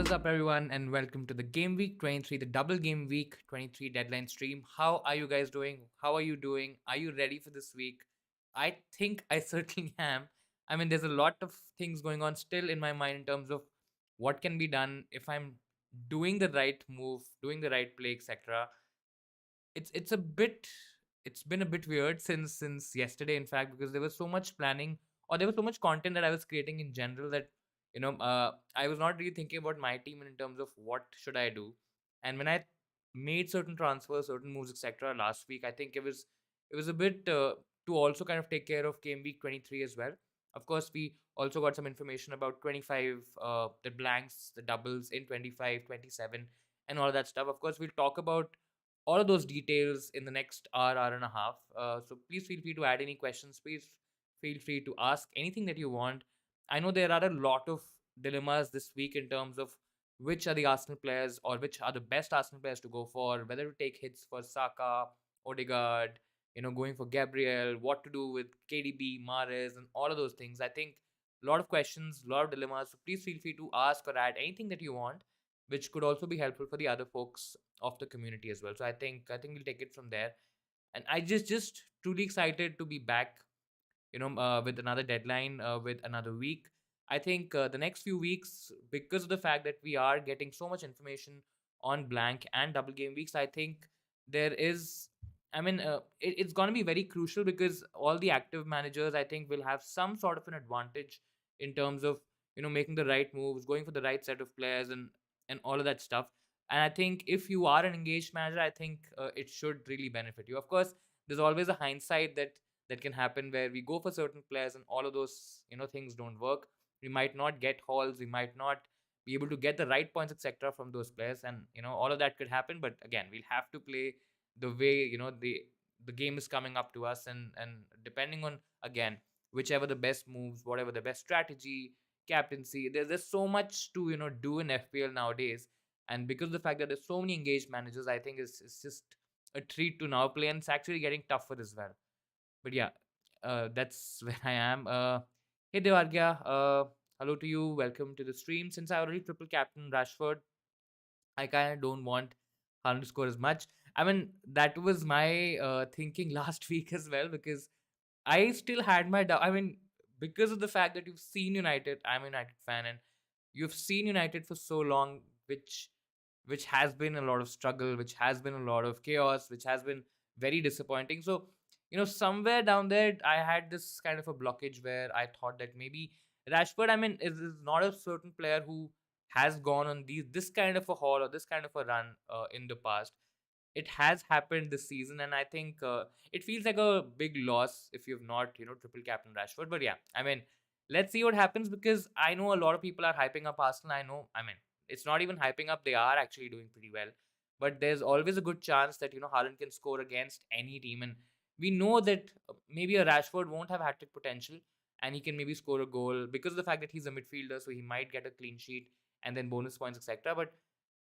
is up, everyone, and welcome to the Game Week 23, the double Game Week 23 deadline stream. How are you guys doing? How are you doing? Are you ready for this week? I think I certainly am. I mean, there's a lot of things going on still in my mind in terms of what can be done if I'm doing the right move, doing the right play, etc. It's been a bit weird since yesterday, in fact, because there was so much planning or there was so much content that I was creating in general that I was not really thinking about my team in terms of what should I do. And when I made certain transfers, certain moves, etc. last week, I think it was a bit to also kind of take care of game week 23 as well. Of course, we also got some information about 25, the blanks, the doubles in 25, 27, and all that stuff. Of course, we'll talk about all of those details in the next hour and a half. So please feel free to add any questions. Please feel free to ask anything that you want. I know there are a lot of dilemmas this week in terms of which are the Arsenal players or which are the best Arsenal players to go for, whether to take hits for Saka, Odegaard, going for Gabriel, what to do with KDB, Mahrez, and all of those things. I think a lot of questions, a lot of dilemmas. So please feel free to ask or add anything that you want, which could also be helpful for the other folks of the community as well. So I think we'll take it from there. And I just truly excited to be back, with another deadline, with another week. I think the next few weeks, because of the fact that we are getting so much information on blank and double game weeks, I think there is. I mean, it's going to be very crucial because all the active managers, I think, will have some sort of an advantage in terms of making the right moves, going for the right set of players, and all of that stuff. And I think if you are an engaged manager, I think it should really benefit you. Of course, there's always a hindsight that can happen where we go for certain players and all of those things don't work. We might not get hauls, we might not be able to get the right points, etc., from those players, and all of that could happen. But again, we'll have to play the way the game is coming up to us, and depending on, again, whichever the best moves, whatever the best strategy, captaincy, there's so much to do in FPL nowadays. And because of the fact that there's so many engaged managers, I think it's just a treat to now play, and it's actually getting tougher as well. But yeah, that's where I am. Hey Devargya, hello to you. Welcome to the stream. Since I already triple captain Rashford, I kind of don't want Haaland to score as much. I mean, that was my thinking last week as well, because I still had my doubt. I mean, because of the fact that you've seen United, I'm a United fan, and you've seen United for so long, which has been a lot of struggle, which has been a lot of chaos, which has been very disappointing. So, somewhere down there, I had this kind of a blockage where I thought that maybe Rashford, I mean, is not a certain player who has gone on this kind of a haul or this kind of a run in the past. It has happened this season, and I think it feels like a big loss if you've not triple captain Rashford. But yeah, I mean, let's see what happens, because I know a lot of people are hyping up Arsenal. I mean, it's not even hyping up, they are actually doing pretty well. But there's always a good chance that Haaland can score against any team, and we know that maybe a Rashford won't have hat trick potential, and he can maybe score a goal because of the fact that he's a midfielder, so he might get a clean sheet and then bonus points, etc. But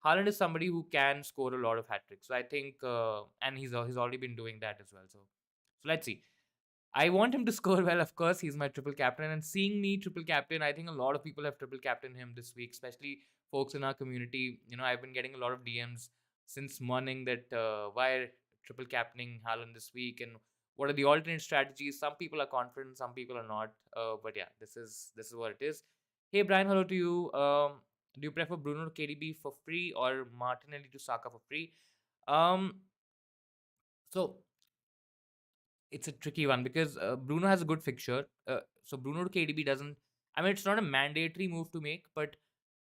Haaland is somebody who can score a lot of hat tricks. So I think, and he's already been doing that as well. So let's see. I want him to score well, of course. He's my triple captain. And seeing me triple captain, I think a lot of people have triple captain him this week, especially folks in our community. I've been getting a lot of DMs since morning that why triple captaining Haaland this week, and what are the alternate strategies. Some people are confident, some people are not. But yeah, this is what it is. Hey Brian, hello to you. Do you prefer Bruno to KDB for free or Martinelli to Saka for free? Um, so it's a tricky one because Bruno has a good fixture. So Bruno to KDB doesn't. I mean, it's not a mandatory move to make, but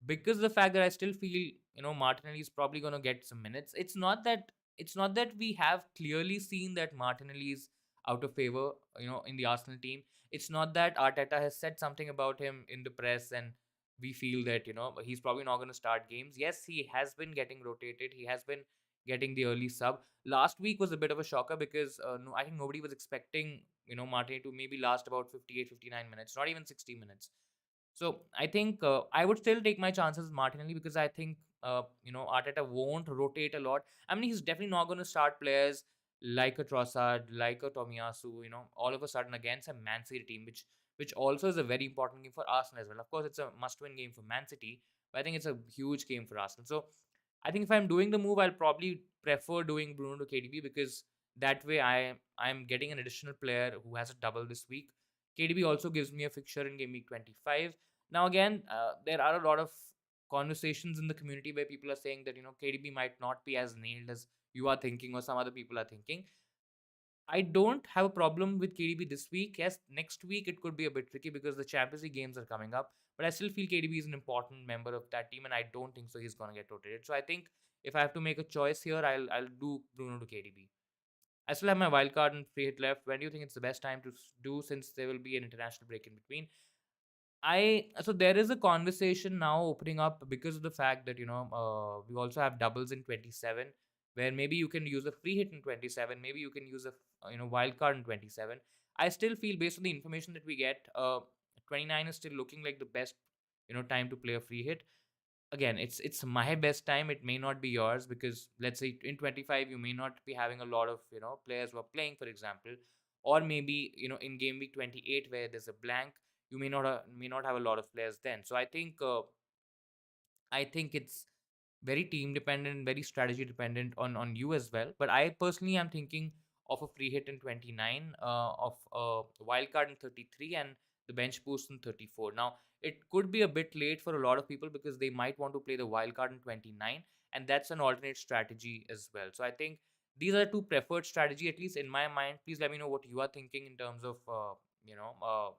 because of the fact that I still feel Martinelli is probably going to get some minutes. It's not that we have clearly seen that Martinelli is out of favor. In the Arsenal team, it's not that Arteta has said something about him in the press, and we feel that he's probably not going to start games. Yes, he has been getting rotated. He has been getting the early sub. Last week was a bit of a shocker because no, I think nobody was expecting Martinelli to maybe last about 58, 59 minutes, not even 60 minutes. So I think I would still take my chances with Martinelli because I think Arteta won't rotate a lot. I mean, he's definitely not going to start players like a Trossard, like a Tomiyasu, all of a sudden against a Man City team, which also is a very important game for Arsenal as well. Of course, it's a must-win game for Man City, But I think it's a huge game for Arsenal. So I think if I'm doing the move, I'll probably prefer doing Bruno to KDB, because that way I'm getting an additional player who has a double this week. KDB also gives me a fixture in game week 25. Now again, there are a lot of conversations in the community where people are saying that KDB might not be as nailed as you are thinking or some other people are thinking. I don't have a problem with KDB this week. Yes, next week it could be a bit tricky because the Champions League games are coming up. But I still feel KDB is an important member of that team, and I don't think so he's gonna get rotated. So I think if I have to make a choice here, I'll do Bruno to KDB. I still have my wild card and free hit left. When do you think it's the best time to do, since there will be an international break in between? I So there is a conversation now opening up because of the fact that we also have doubles in 27, where maybe you can use a free hit in 27, maybe you can use a wild card in 27. I still feel, based on the information that we get, 29 is still looking like the best time to play a free hit. Again, it's my best time. It may not be yours, because let's say in 25 you may not be having a lot of players who are playing, for example. Or maybe in game week 28 where there's a blank, you may not have a lot of players then. So I think it's very team dependent, very strategy dependent on you as well. But I personally am thinking of a free hit in 29, of a wild card in 33, and the bench boost in 34. Now, it could be a bit late for a lot of people because they might want to play the wild card in 29, and that's an alternate strategy as well. So I think these are two preferred strategy, at least in my mind. Please let me know what you are thinking you know, uh,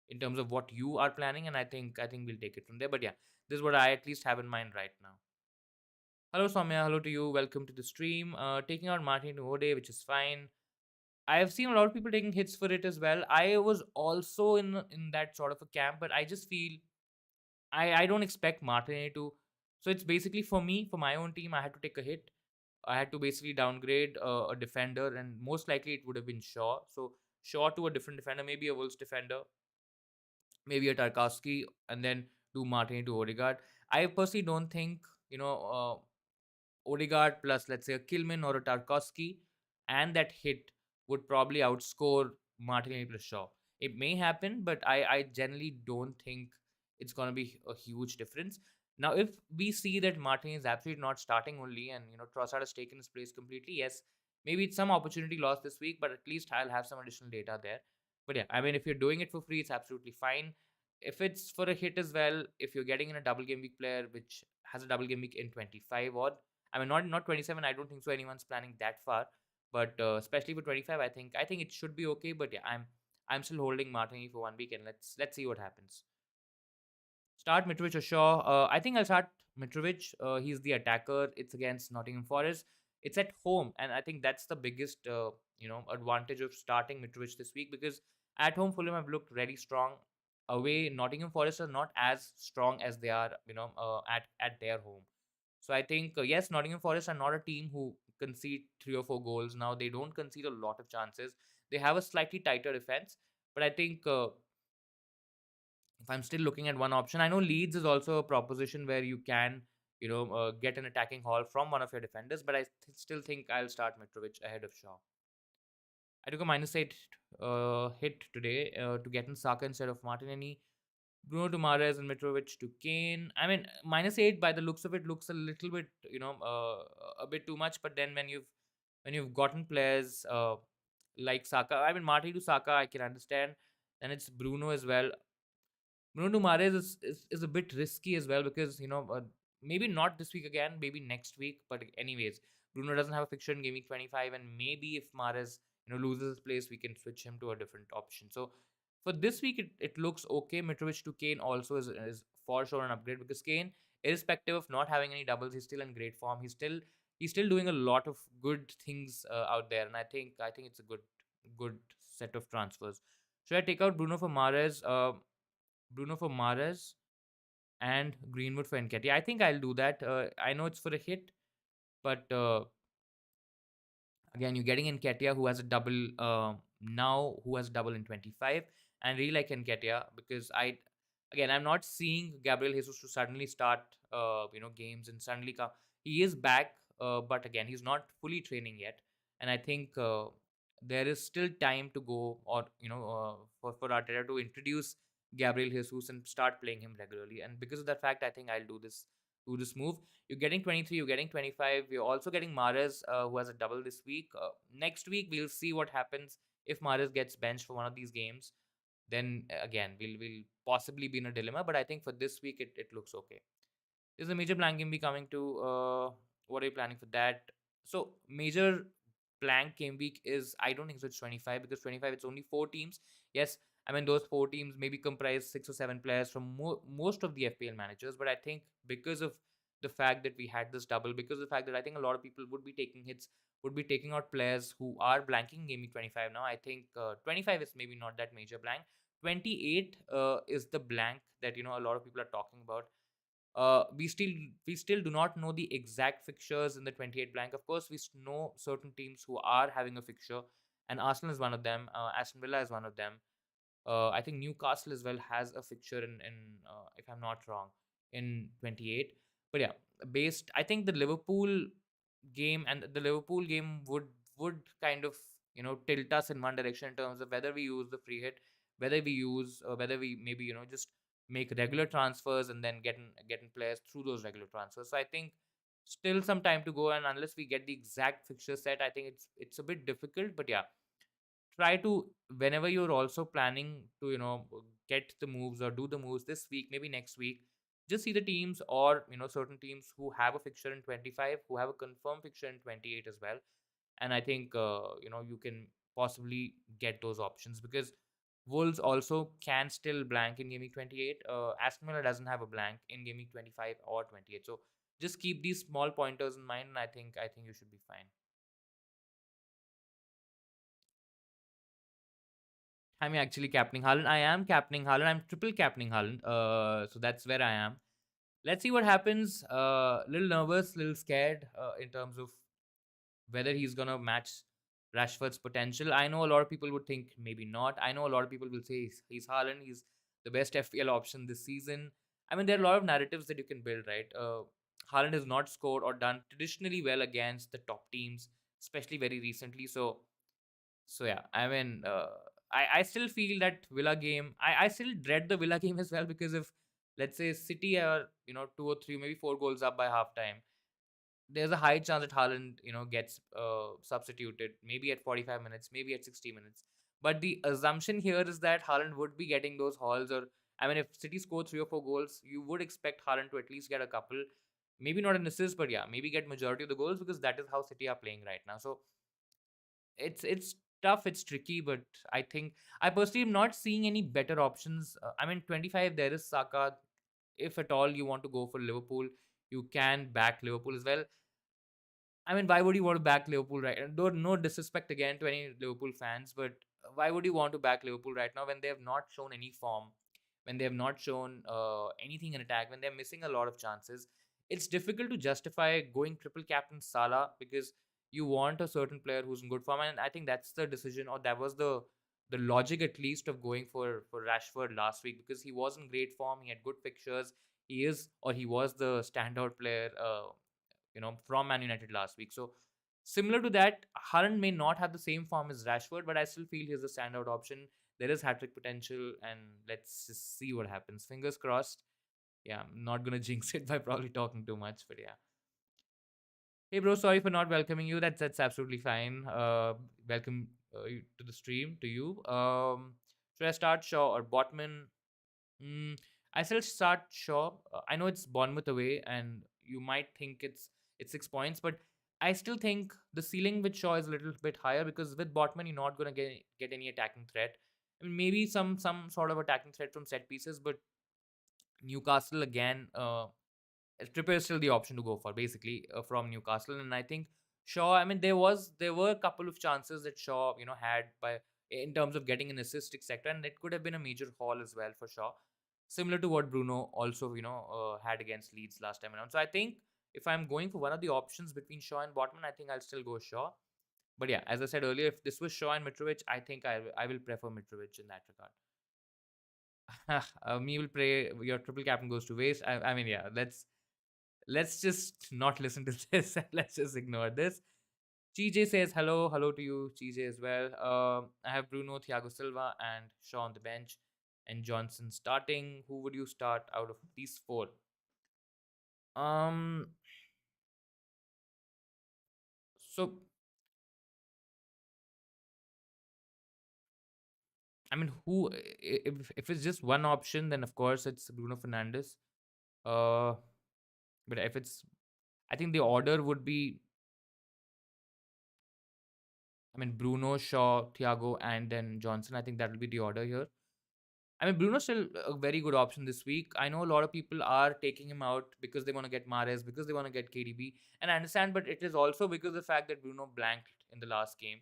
in terms of what you are planning, and I think we'll take it from there. But yeah, this is what I at least have in mind right now. Hello Soumya, hello to you, welcome to the stream. Taking out Martin Ode, which is fine. I have seen a lot of people taking hits for it as well. I was also in that sort of a camp, but I just feel I don't expect Martin to. So it's basically, for me, for my own team, I had to take a hit. I had to basically downgrade a defender, and most likely it would have been Shaw. So Shaw to a different defender, maybe a Wolves defender, maybe a Tarkowski, and then do Martin to Odegaard. I personally don't think, Odegaard plus, let's say, a Kilman or a Tarkowski and that hit would probably outscore Martinelli plus Shaw. It may happen, but I generally don't think it's going to be a huge difference. Now, if we see that Martin is absolutely not starting only, and Trossard has taken his place completely, yes, maybe it's some opportunity lost this week, but at least I'll have some additional data there. But yeah, I mean, if you're doing it for free, it's absolutely fine. If it's for a hit as well, if you're getting in a double game week player which has a double game week in 25, or I mean, not 27. I don't think so. Anyone's planning that far, but especially for 25, I think it should be okay. But yeah, I'm still holding Martini for 1 week, and let's see what happens. Start Mitrovic or Shaw? I think I'll start Mitrovic. He's the attacker. It's against Nottingham Forest. It's at home, and I think that's the biggest advantage of starting Mitrovic this week, because at home Fulham have looked very strong. Away, Nottingham Forest are not as strong as they are at their home. So I think, yes, Nottingham Forest are not a team who concede 3 or 4 goals. Now they don't concede a lot of chances. They have a slightly tighter defense, but I think if I'm still looking at one option, I know Leeds is also a proposition where you can get an attacking haul from one of your defenders, but I still think I'll start Mitrovic ahead of Shaw. I took a -8 hit today to get in Saka instead of Martinelli. Bruno to Mahrez and Mitrovic to Kane. I mean, -8 by the looks of it looks a little bit, a bit too much. But then when you've gotten players like Saka, I mean, Marty to Saka, I can understand. And it's Bruno as well. Bruno Mahrez is a bit risky as well, because maybe not this week again, maybe next week. But anyways, Bruno doesn't have a fixture in game week 25, and maybe if Mahrez loses his place, we can switch him to a different option. So for this week, it looks okay. Mitrovic to Kane also is for sure an upgrade, because Kane, irrespective of not having any doubles, he's still in great form. He's still doing a lot of good things out there, and I think it's a good set of transfers. Should I take out Bruno for Mares and Greenwood for Nketiah? I think I'll do that. I know it's for a hit, but again, you're getting Nketiah, who has a double now, who has a double in 25, and really like Nketiah, because I'm not seeing Gabriel Jesus to suddenly start games and suddenly come. He is back, but again, he's not fully training yet, and I think there is still time to go, or for Arteta to introduce Gabriel Jesus and start playing him regularly. And because of that fact, I think I'll do this move. You're getting 23, you're getting 25. You're also getting Mares, who has a double this week. Next week, we'll see what happens if Mares gets benched for one of these games. Then again, we'll possibly be in a dilemma. But I think for this week, it looks okay. Is a major blank game be coming to? What are you planning for that? So major blank game week is, I don't think so. It's 25 because 25 it's only 4 teams. Yes, I mean those 4 teams maybe comprise 6 or 7 players from most of the FPL managers. But I think because of the fact that we had this double, because of the fact that I think a lot of people would be taking hits, would be taking out players who are blanking game week 25 now. I think 25 is maybe not that major blank. 28 is the blank that a lot of people are talking about. We still do not know the exact fixtures in the 28 blank. Of course, know certain teams who are having a fixture, and Arsenal is one of them. Aston Villa is one of them. I think Newcastle as well has a fixture in if I'm not wrong, in 28. But yeah, based I think the Liverpool game and the Liverpool game would kind of tilt us in one direction in terms of whether we use the free hit, whether we maybe just make regular transfers and then getting players through those regular transfers. So I think still some time to go, and unless we get the exact fixture set, I think it's a bit difficult. But yeah, try to, whenever you're also planning to get the moves or do the moves this week, maybe next week, just see the teams, or certain teams who have a fixture in 25, who have a confirmed fixture in 28 as well. And I think you can possibly get those options, because Wolves also can still blank in gaming 28. Aston Villa doesn't have a blank in gaming 25 or 28. So just keep these small pointers in mind, and I think you should be fine. I'm actually captaining Haaland. I am captaining Haaland. I'm triple captaining Haaland. So that's where I am. Let's see what happens. Little nervous, little scared in terms of whether he's gonna match Rashford's potential. I know a lot of people would think maybe not. I know a lot of people will say he's Haaland. He's the best FPL option this season. I mean, there are a lot of narratives that you can build, right? Haaland has not scored or done traditionally well against the top teams, especially very recently. So yeah, I mean, I still feel that Villa game. I still dread the Villa game as well, because if, let's say, City are 2 or 3, maybe 4 goals up by halftime, there's a high chance that Haaland gets substituted, maybe at 45 minutes, maybe at 60 minutes. But the assumption here is that Haaland would be getting those hauls, or I mean, if City score 3 or 4 goals, you would expect Haaland to at least get a couple, maybe not an assist, but yeah, maybe get majority of the goals, because that is how City are playing right now. So it's tough, it's tricky, but I think I personally am not seeing any better options. I mean, 25 there is Saka. If at all you want to go for Liverpool, you can back Liverpool as well. I mean, why would you want to back Liverpool right? And don't, no disrespect again to any Liverpool fans, but why would you want to back Liverpool right now when they have not shown any form, when they have not shown anything in attack, when they're missing a lot of chances? It's difficult to justify going triple captain Salah, because you want a certain player who's in good form, and I think that's the decision, or that was the logic at least of going for Rashford last week, because he was in great form, he had good fixtures, he was the standout player. From Man United last week. So similar to that, Haaland may not have the same form as Rashford, but I still feel he's a standout option. There is hat trick potential, and let's just see what happens. Fingers crossed. Yeah, I'm not gonna jinx it by probably talking too much, but yeah. Hey, bro, sorry for not welcoming you. That's absolutely fine. Welcome to the stream to you. Should I start Shaw or Botman? Mm, I still start Shaw. I know it's Bournemouth away, and you might think it's 6 points, but I still think the ceiling with Shaw is a little bit higher, because with Botman you're not gonna get any attacking threat. I mean, maybe some sort of attacking threat from set pieces, but Newcastle again. Trippier is still the option to go for, basically, from Newcastle. And I think Shaw. I mean, there were a couple of chances that Shaw had by in terms of getting an assistic sector, and it could have been a major haul as well for Shaw, similar to what Bruno also had against Leeds last time around. So I think if I'm going for one of the options between Shaw and Botman, I think I'll still go Shaw. But yeah, as I said earlier, if this was Shaw and Mitrovic, I think I will prefer Mitrovic in that regard. Me will pray your triple captain goes to waste. I mean, yeah, let's just not listen to this. Let's just ignore this. TJ says hello to you, TJ as well. I have Bruno, Thiago Silva, and Shaw on the bench. and Johnson starting. Who would you start out of these four? Um, so I mean, if it's just one option, then of course it's Bruno Fernandes. Uh, but if it's, I think the order would be, I mean, Bruno, Shaw, Thiago, and then Johnson. I think that will be the order here. I mean, Bruno's still a very good option this week. I know a lot of people are taking him out because they want to get Mahrez, because they want to get KDB, and I understand, but it is also because of the fact that Bruno blanked in the last game.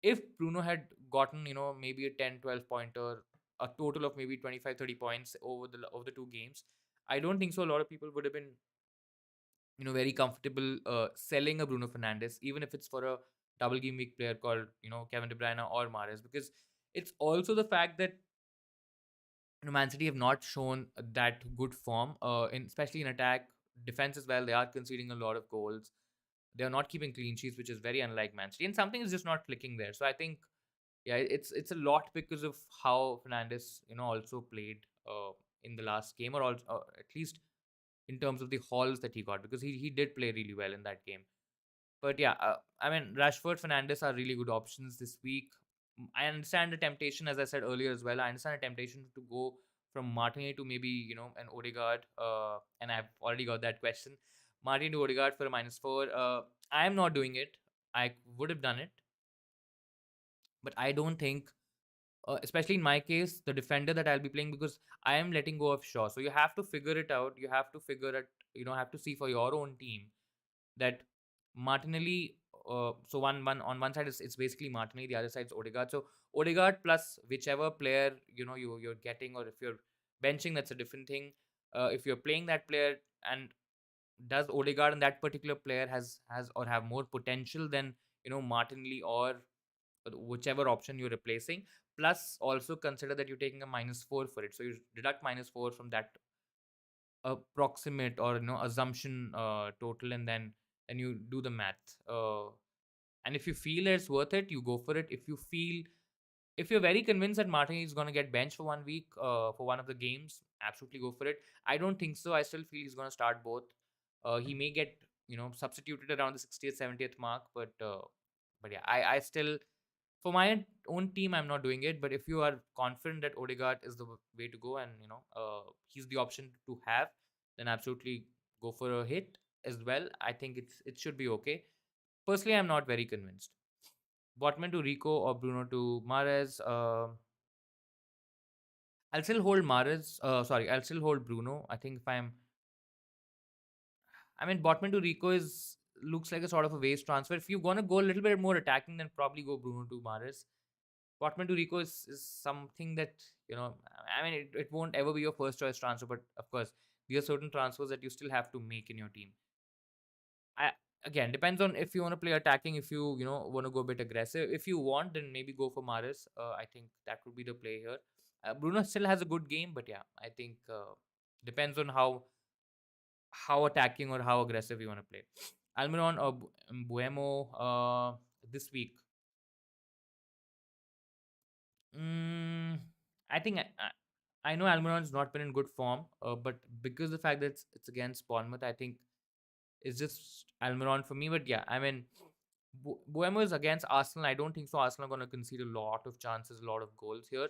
If Bruno had gotten, maybe a 10, 12 pointer, a total of maybe 25, 30 points over the two games, I don't think so. A lot of people would have been, very comfortable selling a Bruno Fernandes, even if it's for a double game week player called, Kevin De Bruyne or Mahrez, because it's also the fact that Man City have not shown that good form, especially in attack, defense as well. They are conceding a lot of goals. They are not keeping clean sheets, which is very unlike Man City, and something is just not clicking there. So I think, yeah, it's a lot because of how Fernandes, also played in the last game, or also at least in terms of the hauls that he got, because he did play really well in that game. But yeah, I mean, Rashford, Fernandes are really good options this week. I understand the temptation, as I said earlier as well. I understand the temptation to go from Martinelli to maybe, an Odegaard. And I've already got that question. Martin to Odegaard for a -4. I am not doing it. I would have done it, but I don't think, especially in my case, the defender that I'll be playing, because I am letting go of Shaw. So you have to figure it out. You have to figure it, have to see for your own team that Martinelli. So one on one side is it's basically Martinelli, the other side is Odegaard. So Odegaard plus whichever player you're getting, or if you're benching, that's a different thing. If you're playing that player, and does Odegaard and that particular player has or have more potential than Martinelli or whichever option you're replacing. Plus, also consider that you're taking a -4 for it. So you deduct -4 from that approximate or assumption total, and then you do the math. And if you feel it's worth it, you go for it. If you're very convinced that Martin is going to get benched for 1 week for one of the games, absolutely go for it. I don't think so. I still feel he's going to start both. He may get substituted around the 60th, 70th mark, but yeah, I still, for my own team, I'm not doing it. But if you are confident that Odegaard is the way to go, and he's the option to have, then absolutely go for a hit as well. I think it should be okay. Personally, I'm not very convinced. Botman to Rico or Bruno to Mares. I'll still hold Mares. Sorry, I'll still hold Bruno. I think if I mean, Botman to Rico is looks like a sort of a waste transfer. If you're gonna go a little bit more attacking, then probably go Bruno to Mares. Botman to Rico is something that, I mean, it won't ever be your first choice transfer, but of course, there are certain transfers that you still have to make in your team. I Again, depends on if you want to play attacking, if you want to go a bit aggressive. If you want, then maybe go for Maris. I think that would be the play here. Bruno still has a good game, but yeah, I think depends on how attacking or how aggressive you want to play. Almiron or Buemo this week. Mm, I think I know Almiron's not been in good form, but because the fact that it's against Bournemouth, I think it's just Almiron for me. But yeah, I mean, Buemo is against Arsenal. I don't think so. Arsenal are going to concede a lot of chances, a lot of goals here.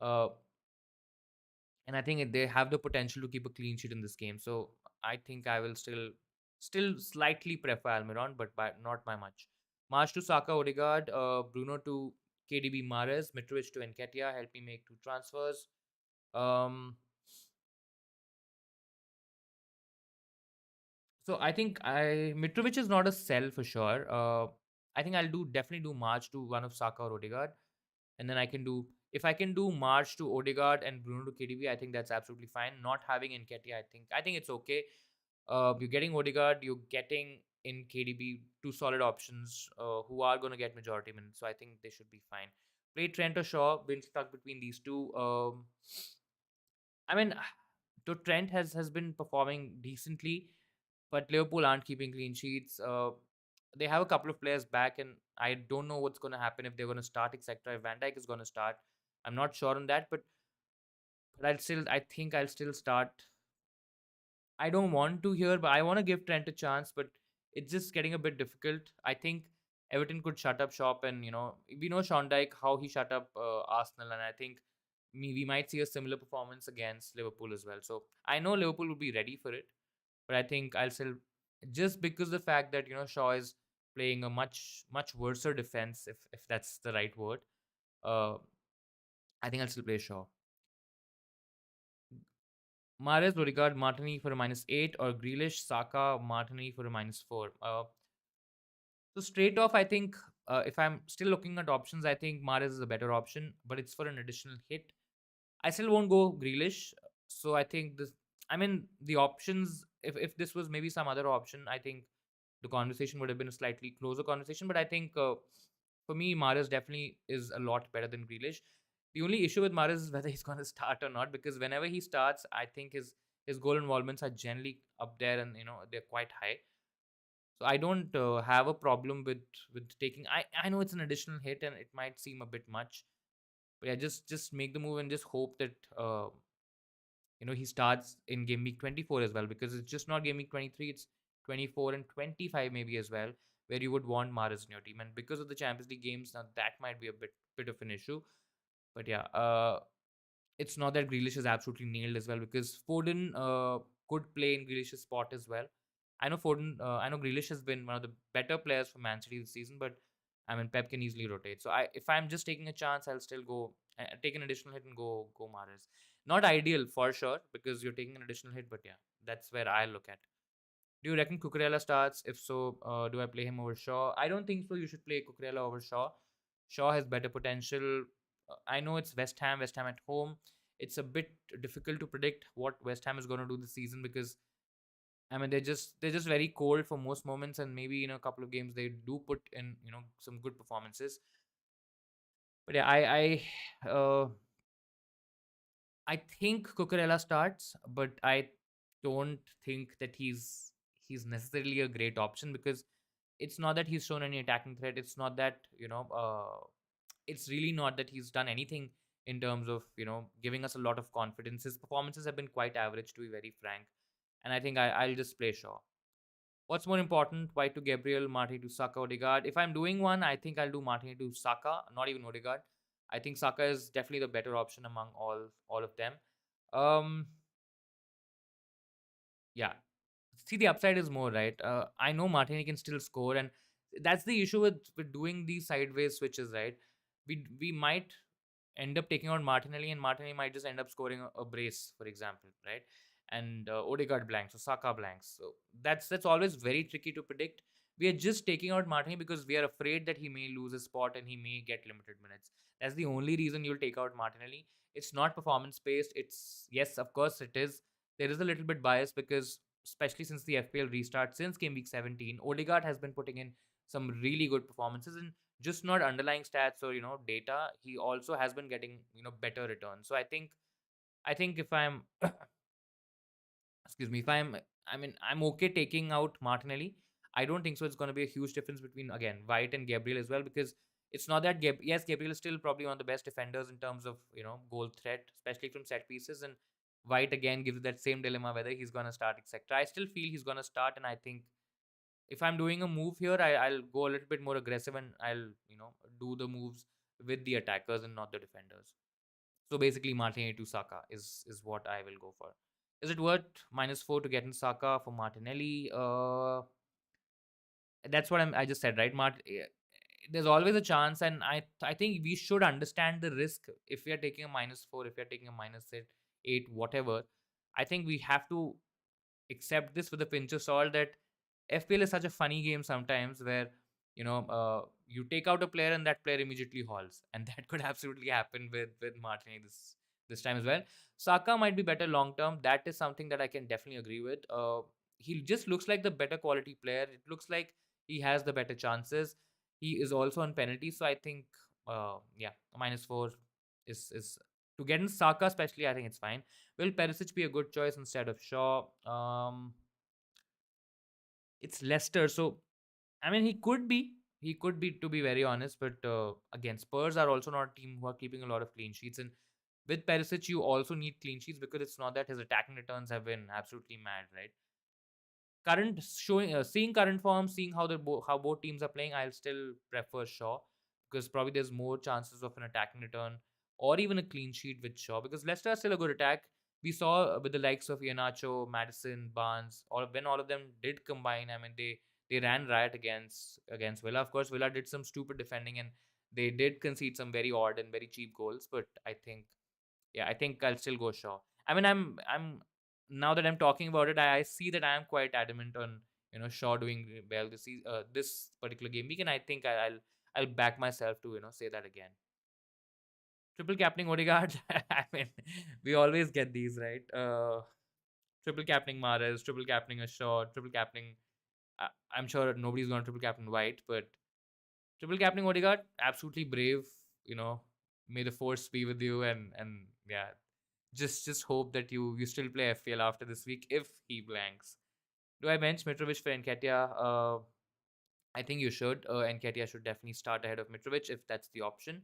Uh, and I think they have the potential to keep a clean sheet in this game. So I think I will still slightly prefer Almiron, but not by much. March to Saka, Odegaard, Bruno to KDB, Mahrez, Mitrovic to Nketiah. Help me make two transfers. Um, so I think I Mitrovic is not a sell for sure. I think I'll definitely do March to one of Saka or Odegaard, and then I can do, if I can do March to Odegaard and Bruno to KDB, I think that's absolutely fine. Not having Nketiah, I think it's okay. You're getting Odegaard, you're getting in KDB, two solid options who are going to get majority minutes, so I think they should be fine. Play Trent or Shaw, been stuck between these two. I mean, so Trent has been performing decently, but Liverpool aren't keeping clean sheets. They have a couple of players back, and I don't know what's going to happen if they're going to start, etc. If Van Dijk is going to start, I'm not sure on that. But But I think I'll still start. I don't want to here, but I want to give Trent a chance, but it's just getting a bit difficult. I think Everton could shut up shop, and we know Sean Dyche how he shut up Arsenal, and I think we might see a similar performance against Liverpool as well. So I know Liverpool will be ready for it, but I think I'll still, just because the fact that Shaw is playing a much worser defense, if that's the right word. Uh, I think I'll still play Shaw. Mahrez, Odegaard, Martini for a -8, or Grealish, Saka, Martini for a -4. So straight off, I think if I'm still looking at options, I think Mahrez is a better option, but it's for an additional hit. I still won't go Grealish. So I think this. I mean, the options. If this was maybe some other option, I think the conversation would have been a slightly closer conversation. But I think for me, Mahrez definitely is a lot better than Grealish. The only issue with Mahrez is whether he's going to start or not, because whenever he starts, I think his goal involvements are generally up there, and they're quite high. So I don't have a problem with taking. I know it's an additional hit and it might seem a bit much, but yeah, just make the move and just hope that he starts in game week 24 as well, because it's just not game week 23, it's 24 and 25 maybe as well, where you would want Mahrez in your team, and because of the Champions League games now, that might be a bit of an issue. But yeah, it's not that Grealish is absolutely nailed as well, because Foden could play in Grealish's spot as well. I know Grealish has been one of the better players for Man City this season, but I mean Pep can easily rotate. So if I'm just taking a chance, I'll still go take an additional hit and go Mahrez. Not ideal for sure, because you're taking an additional hit, but yeah, that's where I look at. Do you reckon Cucurella starts? If so, do I play him over Shaw? I don't think so. You should play Cucurella over Shaw. Shaw has better potential. I know it's West Ham at home. It's a bit difficult to predict what West Ham is going to do this season, because I mean they're just very cold for most moments, and maybe in a couple of games they do put in some good performances. But yeah, I think Cucurella starts, but I don't think that he's necessarily a great option, because it's not that he's shown any attacking threat. It's not that it's really not that he's done anything in terms of giving us a lot of confidence. His performances have been quite average, to be very frank, and I think I'll just play Shaw. What's more important, White to Gabriel, Marty to Saka, Odegaard? If I'm doing one, I think I'll do Marty to Saka, not even Odegaard. I think Saka is definitely the better option among all of them. Um, yeah. See, the upside is more, right? I know Martinez can still score, and that's the issue with doing these sideways switches, right? We might end up taking out Martinelli, and Martinelli might just end up scoring a brace, for example, right? And Odegaard blanks or Saka blanks. So that's always very tricky to predict. We are just taking out Martinelli because we are afraid that he may lose his spot and he may get limited minutes. That's the only reason you'll take out Martinelli. It's not performance based. It's, yes, of course it is. There is a little bit bias, because especially since the FPL restart, since game week 17, Odegaard has been putting in some really good performances, and just not underlying stats or data. He also has been getting better returns. So I think if I'm excuse me, if I mean, I'm okay taking out Martinelli. I don't think so it's going to be a huge difference between, again, White and Gabriel as well, because it's not that yes, Gabriel is still probably one of the best defenders in terms of goal threat, especially from set pieces, and White again gives that same dilemma whether he's going to start, etc. I still feel he's going to start, and I think if I'm doing a move here, I'll go a little bit more aggressive, and I'll do the moves with the attackers and not the defenders. So basically, Martinelli to Saka is what I will go for. Is it worth -4 to get in Saka for Martinelli? That's what I just said, right? There's always a chance, and I think we should understand the risk. If we are taking a -4, if we are taking a -8, whatever, I think we have to accept this with a pinch of salt, that FPL is such a funny game sometimes, where you take out a player and that player immediately hauls, and that could absolutely happen with Martinez this time as well. Saka might be better long term. That is something that I can definitely agree with. He just looks like the better quality player. It looks like he has the better chances. He is also on penalties, so I think yeah, -4 is to get in Saka especially. I think it's fine. Will Perisic be a good choice instead of Shaw? It's Leicester, so I mean, he could be. He could be, to be very honest. But again, Spurs are also not a team who are keeping a lot of clean sheets, and with Perisic, you also need clean sheets because it's not that his attacking returns have been absolutely mad, right? Seeing current form, seeing how how both teams are playing, I'll still prefer Shaw because probably there's more chances of an attacking return or even a clean sheet with Shaw because Leicester are still a good attack. We saw with the likes of Iheanacho, Madison, Barnes, all of them did combine. I mean, they ran riot against Villa. Of course, Villa did some stupid defending and they did concede some very odd and very cheap goals. But I think I'll still go Shaw. I mean, I'm now that I'm talking about it, I see that I am quite adamant on Shaw doing well this particular game week, and I think I'll back myself to say that again. Triple captaining Odegaard. I mean, we always get these right. Triple captaining Mahrez, triple captaining a Shaw, triple captaining. I'm sure nobody's going to triple captain White, but triple captaining Odegaard, absolutely brave. You know, may the force be with you, and yeah, just hope that you still play FPL after this week if he blanks. Do I bench Mitrovic for Nketiah? I think you should. Nketiah should definitely start ahead of Mitrovic if that's the option.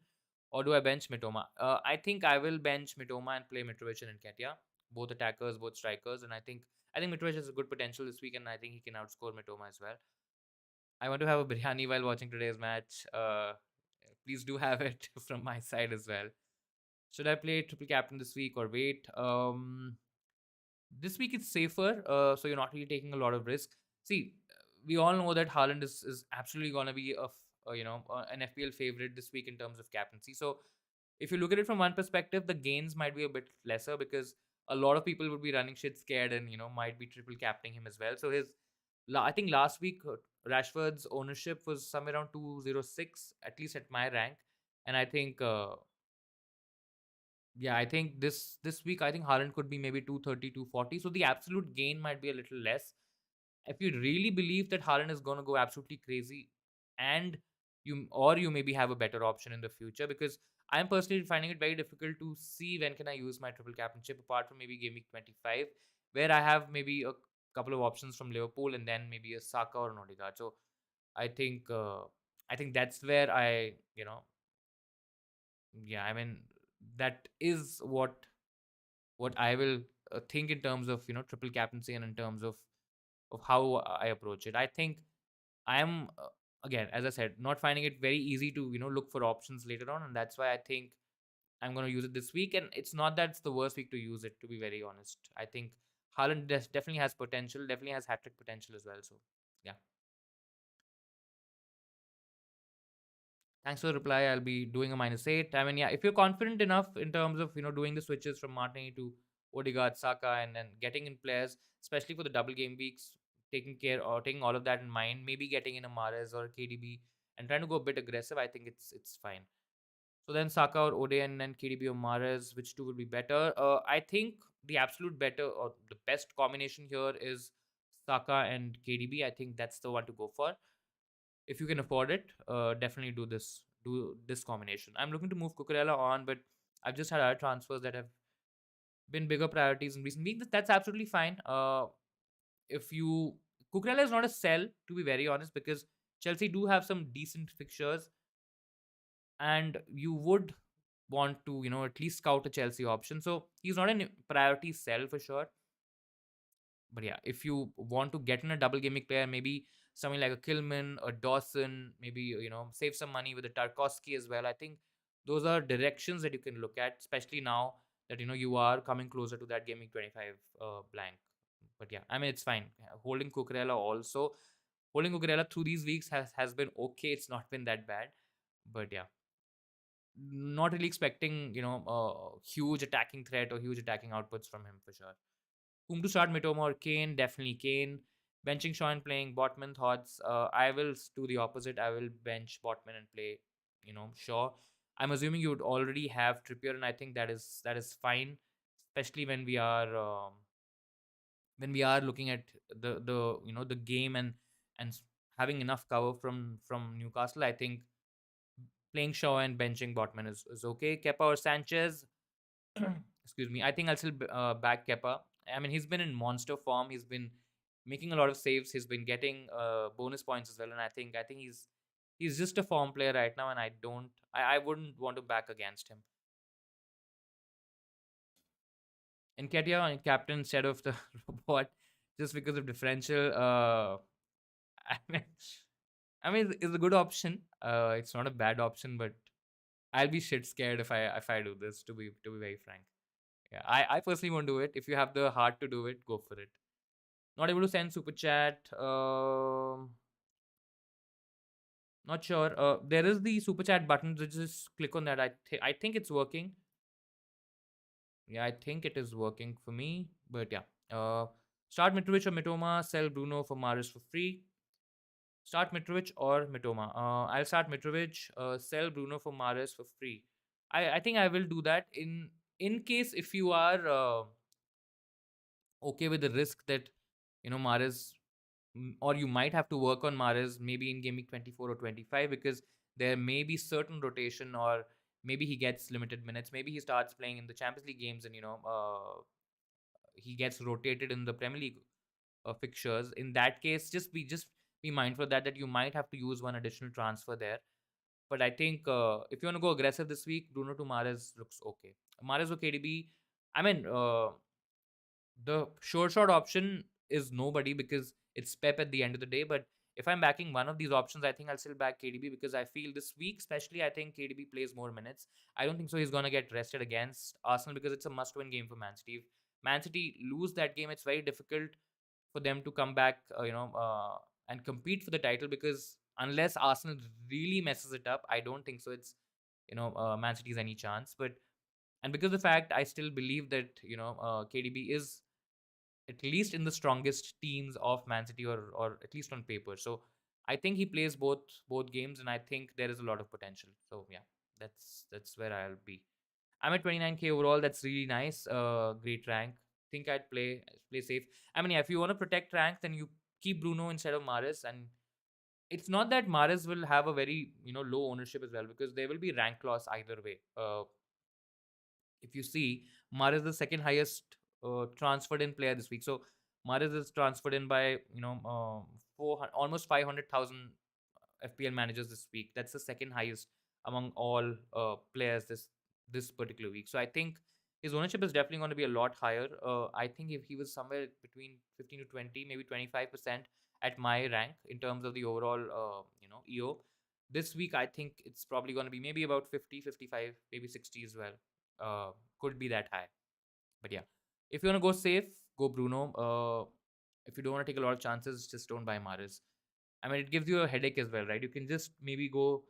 Or do I bench Mitoma? I think I will bench Mitoma and play Mitrovic and Nketiah, both attackers, both strikers, and I think Mitrovic has a good potential this week, and I think he can outscore Mitoma as well. I want to have a biryani while watching today's match. Please do have it from my side as well. Should I play triple captain this week or wait? This week it's safer, so you're not really taking a lot of risk. See, we all know that Haaland is absolutely gonna be an FPL favorite this week in terms of captaincy. So if you look at it from one perspective, the gains might be a bit lesser because a lot of people would be running shit scared and might be triple captaining him as well. So I think last week Rashford's ownership was somewhere around 206, at least at my rank, and I think this week I think Haaland could be maybe 230, 240. So the absolute gain might be a little less. If you really believe that Haaland is going to go absolutely crazy, and you maybe have a better option in the future, because I'm personally finding it very difficult to see when can I use my triple captainship apart from maybe Game Week 25, where I have maybe a couple of options from Liverpool and then maybe a Saka or an Odegaard. So I think uh, I think that's where I mean that is what I will think in terms of triple captaincy and in terms of how I approach it. I think I am again, as I said, not finding it very easy to look for options later on, and that's why I think I'm going to use it this week. And it's not that it's the worst week to use it, to be very honest. I think Haaland definitely has potential, definitely has hat trick potential as well. So yeah. Thanks for the reply. I'll be doing a -8. I mean, yeah, if you're confident enough in terms of doing the switches from Martinelli to Odegaard, Saka, and then getting in players, especially for the double game weeks, taking all of that in mind, maybe getting in a Mahrez or a KDB and trying to go a bit aggressive, I think it's fine. So then Saka or Ode and then KDB or Mahrez, which two would be better? I think the absolute better or the best combination here is Saka and KDB. I think that's the one to go for if you can afford it. Definitely do this combination. I'm looking to move Cucurella on, but I've just had other transfers that have been bigger priorities in recent weeks. That's absolutely fine. If you Cucurella is not a sell, to be very honest, because Chelsea do have some decent fixtures, and you would want to at least scout a Chelsea option. So he's not a priority sell for sure. But yeah, if you want to get in a double gimmick player, maybe something like a Kilman or Dawson, maybe save some money with a Tarkovsky as well. I think those are directions that you can look at, especially now that you are coming closer to that gaming 25 blank. But yeah, I mean it's fine. Holding Cucurella through these weeks has been okay. It's not been that bad, but yeah, not really expecting a huge attacking threat or huge attacking outputs from him for sure. Whom to start, Mitoma or Kane? Definitely Kane. Benching Shaw and playing Botman, thoughts? I will do the opposite. I will bench Botman and play, Shaw. I'm assuming you would already have Trippier, and I think that is fine, especially when we are looking at the game and having enough cover from Newcastle. I think playing Shaw and benching Botman is okay. Kepa or Sanchez? Excuse me. I think I'll still back Kepa. I mean, he's been in monster form. He's been making a lot of saves. He's been getting bonus points as well, and I think he's just a form player right now. And I wouldn't want to back against him. Nketiah on captain instead of the robot just because of differential. I mean, it's a good option. It's not a bad option, but I'll be shit scared if I do this. To be very frank, yeah, I personally won't do it. If you have the heart to do it, go for it. Not able to send super chat. Not sure. There is the super chat button. Just click on that. I think it's working. Yeah, I think it is working for me. But yeah. Start Mitrovic or Mitoma. Sell Bruno for Maris for free. Start Mitrovic or Mitoma. I'll start Mitrovic. Sell Bruno for Maris for free. I think I will do that in case if you are okay with the risk that Maris, or you might have to work on Maris maybe in game week 24 or 25 because there may be certain rotation, or maybe he gets limited minutes. Maybe he starts playing in the Champions League games, and he gets rotated in the Premier League fixtures. In that case, just be mindful of that you might have to use one additional transfer there. But I think if you want to go aggressive this week, Bruno to Mahrez looks okay. Mahrez or KDB, I mean, the sure shot option is nobody because it's Pep at the end of the day. But if I'm backing one of these options, I think I'll still back KDB because I feel this week, especially, I think KDB plays more minutes. I don't think so he's going to get rested against Arsenal because it's a must win game for Man City. If Man City lose that game, it's very difficult for them to come back, and compete for the title because unless Arsenal really messes it up, I don't think so. It's Man City's any chance. But and because of the fact I still believe that KDB is at least in the strongest teams of Man City, or at least on paper. So I think he plays both games, and I think there is a lot of potential. So yeah, that's where I'll be. I'm at 29K overall. That's really nice. Great rank. Think I'd play safe. I mean, yeah, if you want to protect rank, then you keep Bruno instead of Maris, and it's not that Maris will have a very low ownership as well because there will be rank loss either way. If you see, Mahrez is the second highest transferred in player this week. So Mahrez is transferred in by 400, almost 500,000 FPL managers this week. That's the second highest among all players this particular week. So I think his ownership is definitely going to be a lot higher. I think if he was somewhere between 15 to 20, maybe 25% at my rank in terms of the overall EO. This week, I think it's probably going to be maybe about 50, 55, maybe 60 as well. Could be that high. But yeah, if you want to go safe, go Bruno. If you don't want to take a lot of chances, just don't buy Maris. I mean, it gives you a headache as well, right? You can just maybe go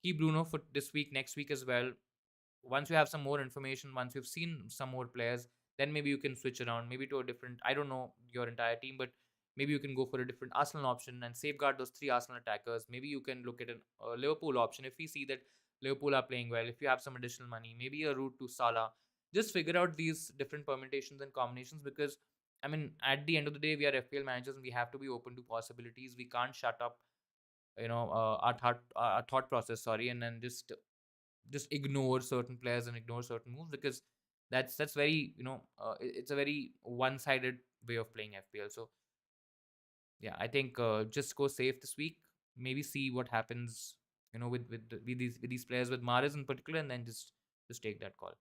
keep Bruno for this week, next week as well. Once you have some more information, once you've seen some more players, then maybe you can switch around, maybe to a different, I don't know your entire team, but maybe you can go for a different Arsenal option and safeguard those three Arsenal attackers. Maybe you can look at a Liverpool option if we see that Liverpool are playing well. If you have some additional money, maybe a route to Salah. Just figure out these different permutations and combinations because, I mean, at the end of the day, we are FPL managers and we have to be open to possibilities. We can't shut up, our thought process, sorry, and then just ignore certain players and ignore certain moves because that's very it's a very one-sided way of playing FPL. So yeah, I think just go safe this week. Maybe see what happens, with these players, with Mahrez in particular, and then just take that call.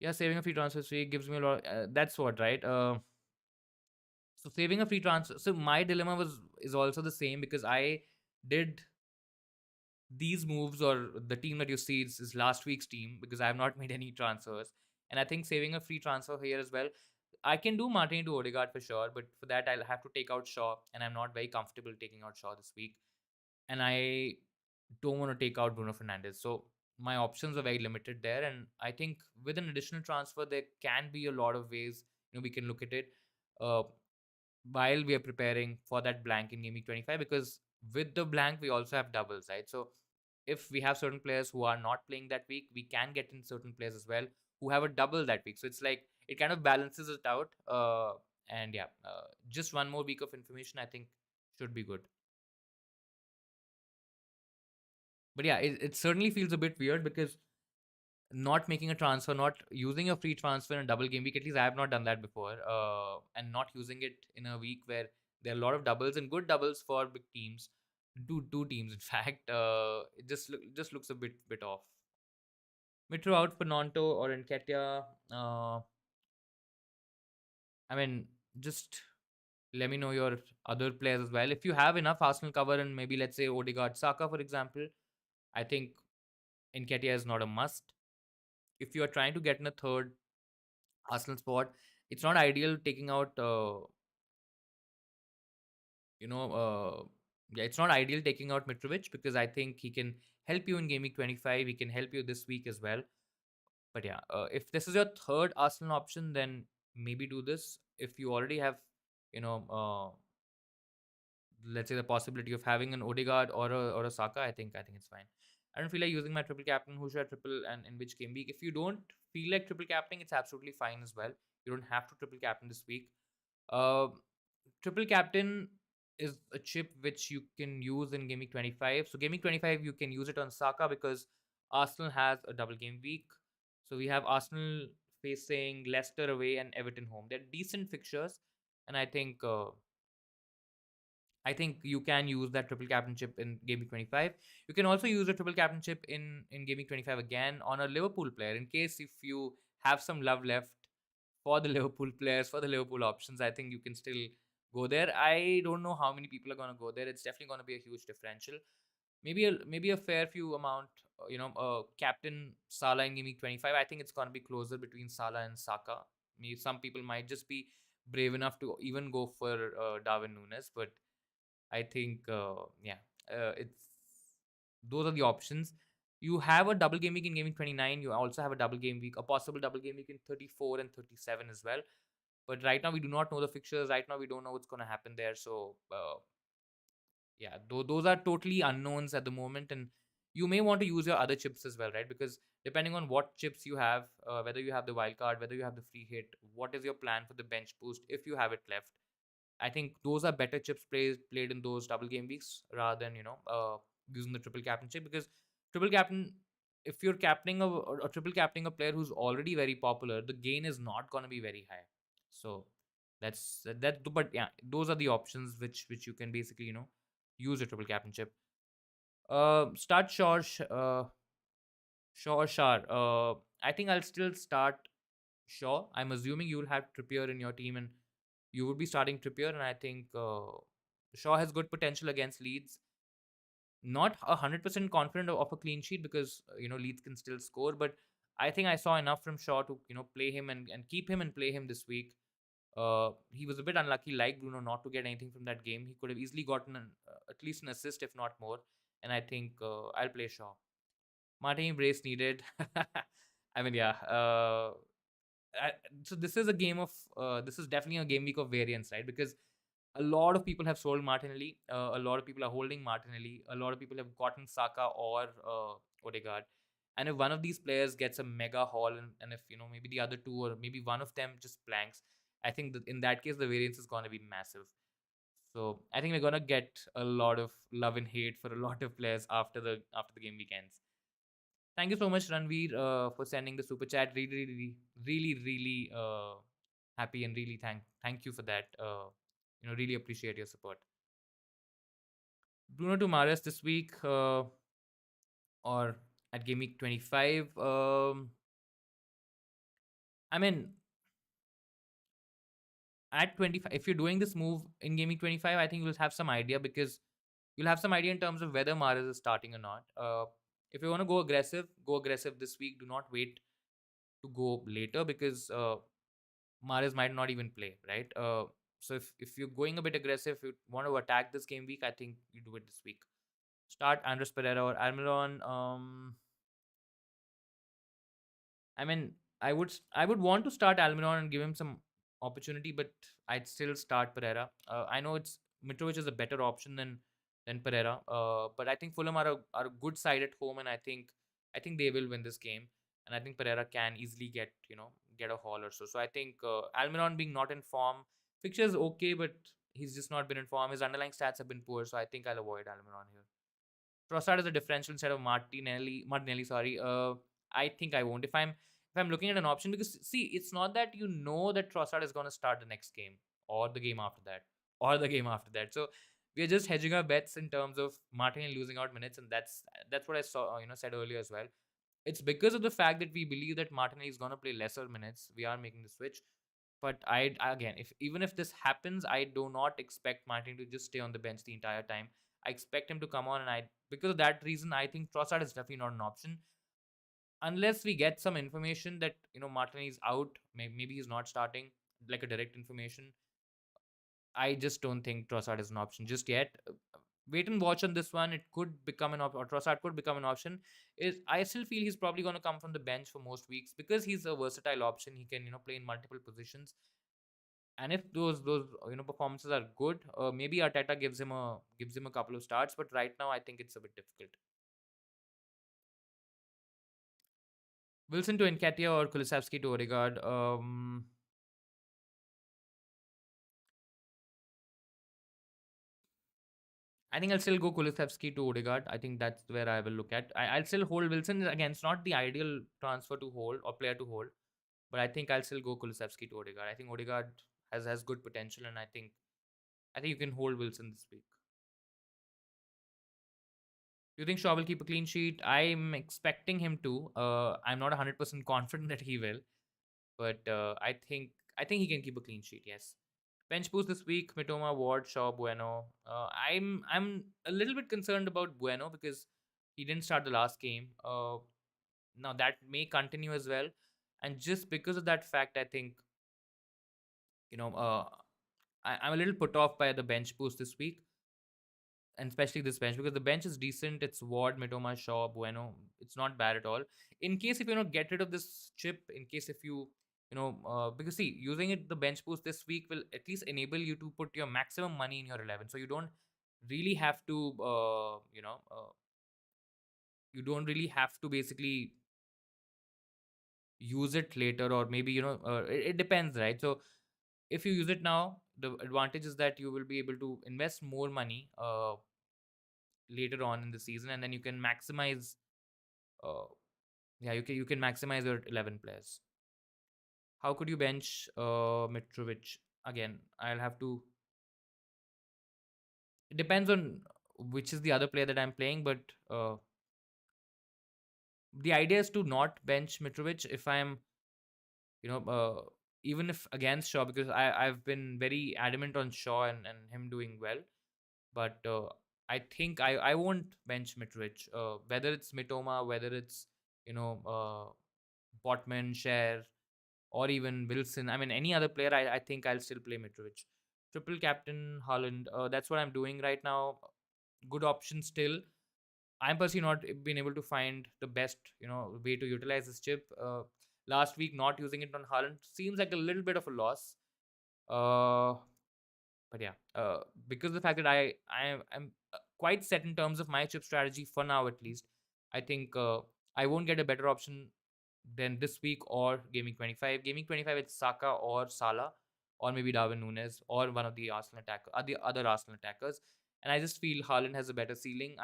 Yeah, saving a free transfer fee gives me a lot. That's what, right? So saving a free transfer. So my dilemma is also the same because I did these moves, or the team that you see is last week's team because I have not made any transfers. And I think saving a free transfer here as well. I can do Martin to Odegaard for sure, but for that I'll have to take out Shaw, and I'm not very comfortable taking out Shaw this week. And I don't want to take out Bruno Fernandes. So my options are very limited there. And I think with an additional transfer, there can be a lot of ways we can look at it. Uh, while we are preparing for that blank in Game Week 25, because with the blank we also have doubles, right? So if we have certain players who are not playing that week, we can get in certain players as well who have a double that week. So it's like it kind of balances it out. And yeah, just one more week of information, I think, should be good. But yeah, it certainly feels a bit weird because not making a transfer, not using a free transfer in a double game week. At least I have not done that before, and not using it in a week where there are a lot of doubles and good doubles for big teams. Two teams, in fact. It just looks a bit off. Mitro out for Nonto or Nketiah. I mean, just let me know your other players as well. If you have enough Arsenal cover and maybe let's say Odegaard, Saka, for example, I think Nketiah is not a must. If you are trying to get in a third Arsenal spot, it's not ideal taking out, you know, yeah, it's not ideal taking out Mitrovic because I think he can help you in Game Week 25. He can help you this week as well. But yeah, if this is your third Arsenal option, then maybe do this. If you already have, you know, let's say the possibility of having an Odegaard or a Saka, I think it's fine. I don't feel like using my triple captain. Who should I triple and in which game week? If you don't feel like triple captaining, it's absolutely fine as well. You don't have to triple captain this week. Uh, Triple captain is a chip which you can use in gaming 25. So gaming 25 you can use it on Saka because Arsenal has a double game week. So we have Arsenal facing Leicester away and Everton home. They're decent fixtures, and I think you can use that triple captainship in Gaming 25. You can also use a triple captainship in Gaming 25 again on a Liverpool player in case if you have some love left for the Liverpool players, for the Liverpool options. I think you can still go there. I don't know how many people are going to go there. It's definitely going to be a huge differential. Maybe a fair few amount. Captain Salah in Gaming 25. I think it's going to be closer between Salah and Saka. Maybe some people might just be brave enough to even go for Darwin Nunes, but I think, it's those are the options. You have a double game week in gaming 29. You also have a double game week, a possible double game week in 34 and 37 as well. But right now, we do not know the fixtures. Right now, we don't know what's going to happen there. So, yeah, those are totally unknowns at the moment. And you may want to use your other chips as well, right? Because depending on what chips you have, whether you have the wild card, whether you have the free hit, what is your plan for the bench boost if you have it left? I think those are better chips played in those double game weeks rather than using the triple captainship because triple captain. If you're captaining a triple captaining a player who's already very popular, the gain is not going to be very high. So that's that. But yeah, those are the options which you can basically use a triple captainship. Start Shaw or Shar. I think I'll still start Shaw. I'm assuming you'll have Trippier in your team and you would be starting Trippier, and I think Shaw has good potential against Leeds. Not 100% confident of a clean sheet because Leeds can still score, but I think I saw enough from Shaw to play him and keep him and play him this week. He was a bit unlucky, like Bruno, not to get anything from that game. He could have easily gotten at least an assist, if not more. And I think I'll play Shaw. Martin brace needed. I mean, yeah. I, so this is a game of this is definitely a game week of variance, right? Because a lot of people have sold Martinelli. A lot of people are holding Martinelli. A lot of people have gotten Saka or Odegaard. And if one of these players gets a mega haul, and if maybe the other two or maybe one of them just blanks, I think that in that case the variance is going to be massive. So I think we're gonna get a lot of love and hate for a lot of players after the game weekends. Thank you so much, Ranveer, for sending the super chat. Really, really, really, really happy and really thank you for that. Really appreciate your support. Bruno to Mares this week, or at Game Week 25. I mean, at 25, if you're doing this move in Game Week 25, I think you'll have some idea because you'll have some idea in terms of whether Mares is starting or not. If you want to go aggressive this week. Do not wait to go later because Mahrez might not even play, right? So if you're going a bit aggressive, if you want to attack this game week, I think you do it this week. Start Andres Pereira or Almiron. I mean, I would want to start Almiron and give him some opportunity, but I'd still start Pereira. I know it's Mitrovic is a better option than Pereira, but I think Fulham are a good side at home, and I think they will win this game, and I think Pereira can easily get a haul or so. So I think Almiron being not in form, fixture is okay, but he's just not been in form. His underlying stats have been poor, so I think I'll avoid Almiron here. Trossard is a differential instead of Martinelli. Sorry. I think I won't. If I'm looking at an option, because see, it's not that that Trossard is going to start the next game or the game after that or the game after that. So we are just hedging our bets in terms of Martinelli losing out minutes, and that's what I saw said earlier as well. It's because of the fact that we believe that Martinelli is going to play lesser minutes. We are making the switch. But again, if even if this happens, I do not expect Martinelli to just stay on the bench the entire time. I expect him to come on, and I because of that reason, I think Trossard is definitely not an option unless we get some information that Martinelli is out. Maybe he's not starting, like a direct information. I just don't think Trossard is an option just yet. Wait and watch on this one. It could become an option, or Trossard could become an option. Is I still feel he's probably going to come from the bench for most weeks because he's a versatile option. He can play in multiple positions, and if those performances are good, maybe Arteta gives him a couple of starts. But right now, I think it's a bit difficult. Wilson to Nketiah or Kulusevski to Odegaard. I think I'll still go Kulusevski to Odegaard. I think that's where I will look at. I'll still hold Wilson. Again, it's not the ideal transfer to hold or player to hold, but I think I'll still go Kulusevski to Odegaard. I think Odegaard has good potential, and I think you can hold Wilson this week. Do you think Shaw will keep a clean sheet? I'm expecting him to. I'm not 100% confident that he will, but I think he can keep a clean sheet. Yes. Bench boost this week: Mitoma, Ward, Shaw, Bueno. I'm a little bit concerned about Bueno because he didn't start the last game. Now that may continue as well, and just because of that fact, I think you know uh, I'm a little put off by the bench boost this week, and especially this bench because the bench is decent. It's Ward, Mitoma, Shaw, Bueno. It's not bad at all. In case if get rid of this chip, in case if because see, using it the bench boost this week will at least enable you to put your maximum money in your 11, so you don't really have to basically use it later, or maybe it depends, right? So if you use it now, the advantage is that you will be able to invest more money later on in the season, and then you can maximize uh, yeah, you can maximize your 11 players. How could you bench Mitrovic? Again, I'll have to it depends on which is the other player that I'm playing, but the idea is to not bench Mitrovic if I'm you know even if against Shaw, because I've been very adamant on Shaw and him doing well, but I think I won't bench Mitrovic, whether it's Mitoma, whether it's you know uh, Botman, Share, or even Wilson. I mean, any other player, I think I'll still play Mitrovic. Triple captain Haaland. That's what I'm doing right now. Good option still. I'm personally not been able to find the best, way to utilize this chip. Last week, not using it on Haaland seems like a little bit of a loss. Uh, but yeah, because of the fact that I'm quite set in terms of my chip strategy for now, at least. I think I won't get a better option than this week or Gaming 25. Gaming 25, it's Saka or Salah, or maybe Darwin Nunes, or one of the the other Arsenal attackers. And I just feel Haaland has a better ceiling.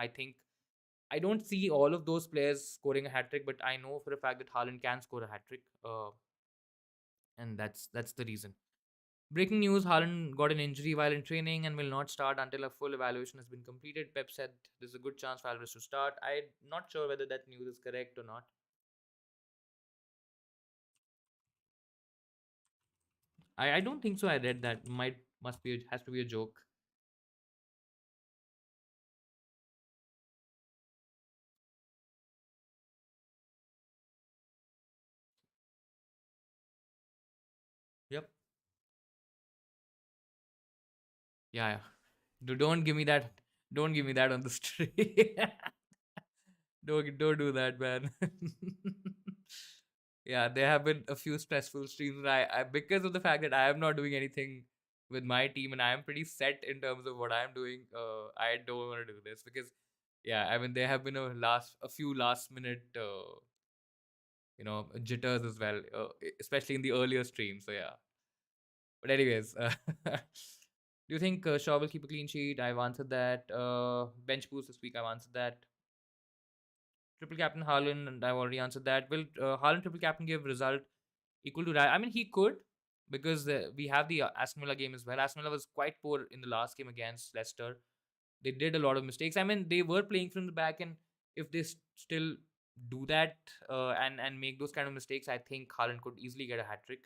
I don't see all of those players scoring a hat trick, but I know for a fact that Haaland can score a hat trick, and that's the reason. Breaking news: Haaland got an injury while in training and will not start until a full evaluation has been completed. Pep said there's a good chance for Alvarez to start. I'm not sure whether that news is correct or not. I don't think so. I read that. Must be has to be a joke. Yep. Yeah, yeah. Don't give me that. Don't give me that on the street. Don't do that, man. Yeah, there have been a few stressful streams. I because of the fact that I am not doing anything with my team and I am pretty set in terms of what I'm doing. I don't want to do this because, yeah, I mean there have been a few last minute jitters as well, especially in the earlier streams. So yeah. But anyways, do you think Shaw will keep a clean sheet? I've answered that. Bench boost this week. I've answered that. Triple captain Haaland, and I've already answered that. Will Haaland triple captain give result equal to that? I mean, he could because we have the Aston Villa game as well. Aston Villa was quite poor in the last game against Leicester. They did a lot of mistakes. I mean, they were playing from the back, and if they still do that and make those kind of mistakes, I think Haaland could easily get a hat trick.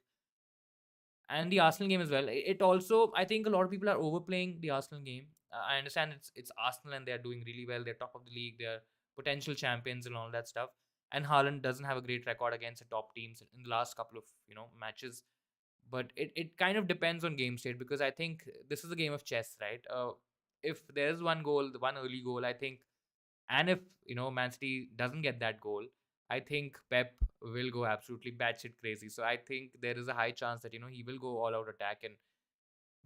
And the Arsenal game as well. It also, I think a lot of people are overplaying the Arsenal game. I understand it's Arsenal and they're doing really well. They're top of the league. They're potential champions and all that stuff. And Haaland doesn't have a great record against the top teams in the last couple of matches. But it kind of depends on game state, because I think this is a game of chess, right? If there's one goal, the one early goal, I think, and if Man City doesn't get that goal, I think Pep will go absolutely batshit crazy. So I think there is a high chance that he will go all out attack, and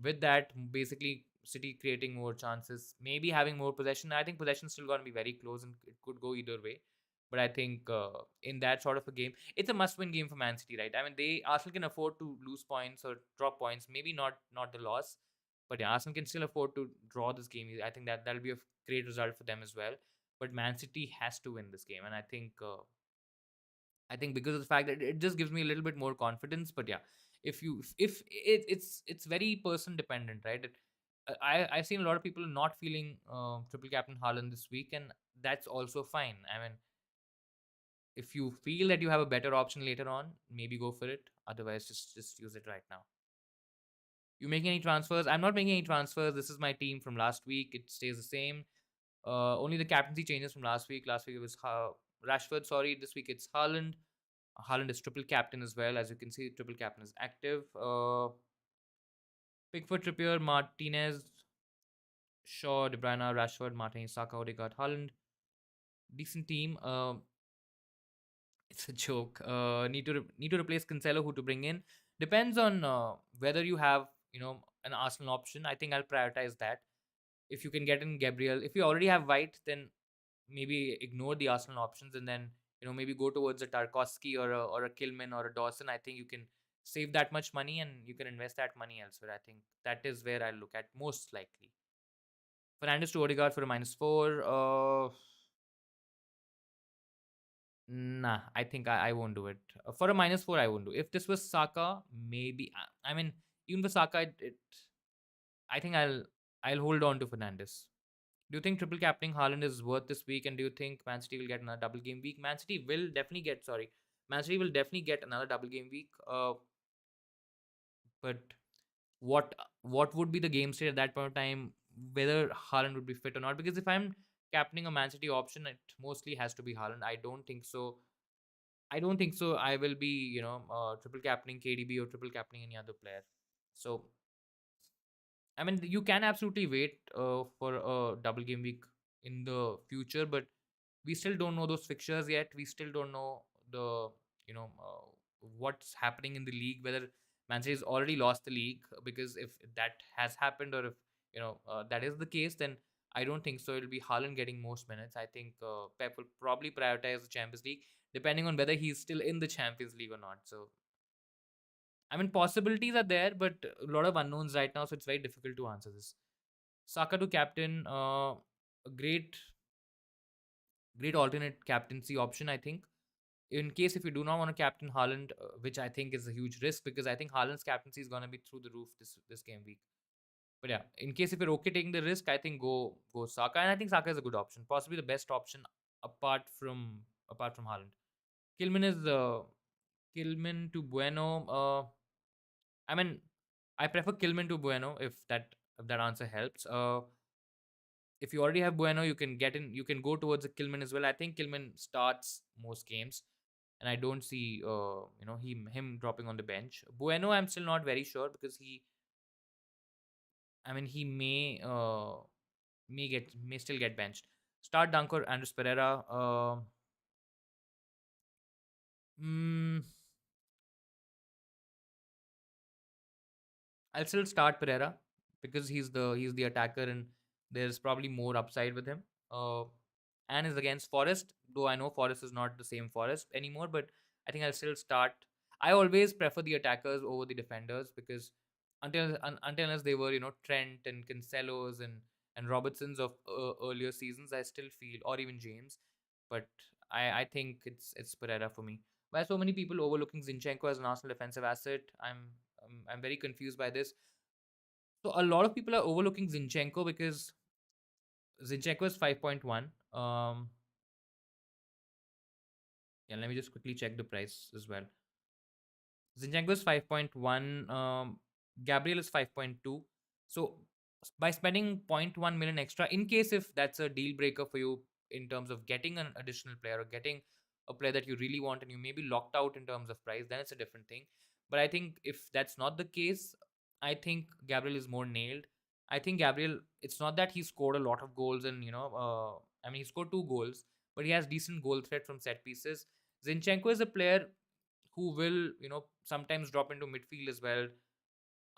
with that, basically City creating more chances, maybe having more possession. I think possession still going to be very close, and it could go either way. But I think in that sort of a game, it's a must-win game for Man City, right? I mean, they Arsenal can afford to lose points or drop points, maybe not the loss, but yeah, Arsenal can still afford to draw this game. I think that'll be a great result for them as well. But Man City has to win this game, and I think because of the fact that it just gives me a little bit more confidence. But yeah, if it's very person dependent, right? I've seen a lot of people not feeling triple captain Haaland this week, and that's also fine. I mean, if you feel that you have a better option later on, maybe go for it. Otherwise, just use it right now. You making any transfers? I'm not making any transfers. This is my team from last week. It stays the same. Only the captaincy changes from last week. Last week it was Rashford. Sorry, this week it's Haaland. Haaland is triple captain as well. As you can see, triple captain is active. Pickford, Trippier, Martinez, Shaw, De Bruyne, Rashford, Martinez, Saka, Odegaard, Haaland. Decent team. It's a joke. Need to replace Cancelo. Who to bring in? Depends on whether you have an Arsenal option. I think I'll prioritize that. If you can get in Gabriel, if you already have White, then maybe ignore the Arsenal options, and then maybe go towards a Tarkowski or a Kilman or a Dawson. I think you can save that much money and you can invest that money elsewhere. I think that is where I'll look at most likely. Fernandes to Odegaard for a -4. Nah, I think I won't do it. For a -4, I won't do. If this was Saka, maybe. I mean, even for Saka, I think I'll hold on to Fernandes. Do you think triple captaining Haaland is worth this week? And do you think Man City will get another double game week? Man City will definitely get another double game week. But what would be the game state at that point of time? Whether Haaland would be fit or not? Because if I'm captaining a Man City option, it mostly has to be Haaland. I don't think so. I don't think so. I will be triple captaining KDB or triple captaining any other player. So I mean, you can absolutely wait for a double game week in the future, but we still don't know those fixtures yet. We still don't know the what's happening in the league. Whether Man City has already lost the league, because if that has happened, or if that is the case, then I don't think so. It'll be Haaland getting most minutes. I think Pep will probably prioritize the Champions League, depending on whether he's still in the Champions League or not. So I mean, possibilities are there, but a lot of unknowns right now, so it's very difficult to answer this. Saka to captain, a great alternate captaincy option, I think. In case if you do not want to captain Haaland, which I think is a huge risk, because I think Haaland's captaincy is going to be through the roof this game week. But yeah, in case if you're okay taking the risk, I think go Saka, and I think Saka is a good option, possibly the best option apart from Haaland. Kilman is Kilman to Bueno. I mean, I prefer Kilman to Bueno, if that answer helps. If you already have Bueno, you can get in. You can go towards a Kilman as well. I think Kilman starts most games, and I don't see him dropping on the bench. Bueno, I'm still not very sure, because he may still get benched. Start Dunk or Andres Pereira. Mm, I'll still start Pereira, because he's the attacker, and there's probably more upside with him. And is against Forest, though I know Forest is not the same Forest anymore, but I think I'll still start. I always prefer the attackers over the defenders, because until as they were Trent and Cancelos and Robertsons of earlier seasons, I still feel, or even James, but I think it's Pereira for me. Why are so many people overlooking Zinchenko as an Arsenal defensive asset? I'm very confused by this. So a lot of people are overlooking Zinchenko because Zinchenko is 5.1. Yeah, let me just quickly check the price as well. Zinchenko is 5.1. Gabriel is 5.2. So by spending zero point 0.1 million extra, in case if that's a deal breaker for you in terms of getting an additional player or getting a player that you really want and you may be locked out in terms of price, then it's a different thing. But I think if that's not the case, I think Gabriel is more nailed. I think Gabriel, it's not that he scored a lot of goals and, I mean, he scored 2 goals, but he has decent goal threat from set pieces. Zinchenko is a player who will, sometimes drop into midfield as well.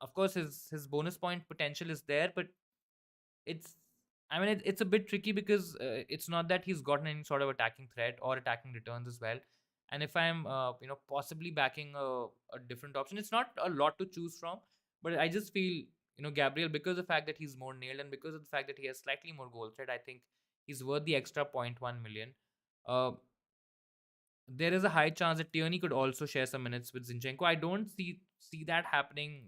Of course, his bonus point potential is there, but it's, I mean, it's a bit tricky because it's not that he's gotten any sort of attacking threat or attacking returns as well. And if I'm, possibly backing a different option, it's not a lot to choose from. But I just feel, Gabriel, because of the fact that he's more nailed and because of the fact that he has slightly more goal threat, I think he's worth the extra zero point 0.1 million. Uh, there is a high chance that Tierney could also share some minutes with Zinchenko. I don't see that happening,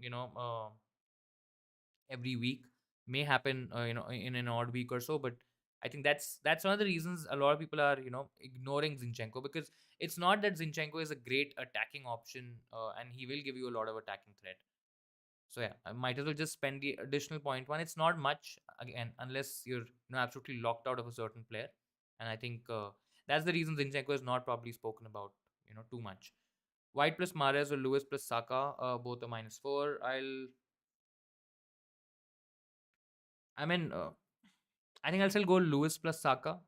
every week. May happen, in an odd week or so, but I think that's one of the reasons a lot of people are, ignoring Zinchenko, because it's not that Zinchenko is a great attacking option, and he will give you a lot of attacking threat. So yeah, I might as well just spend the additional point one. It's not much again, unless you're, absolutely locked out of a certain player, and I think that's the reason Zinchenko is not probably spoken about, too much. White plus Mahrez or Lewis plus Saka, both are -4. I mean, I think I'll still go Lewis plus Saka.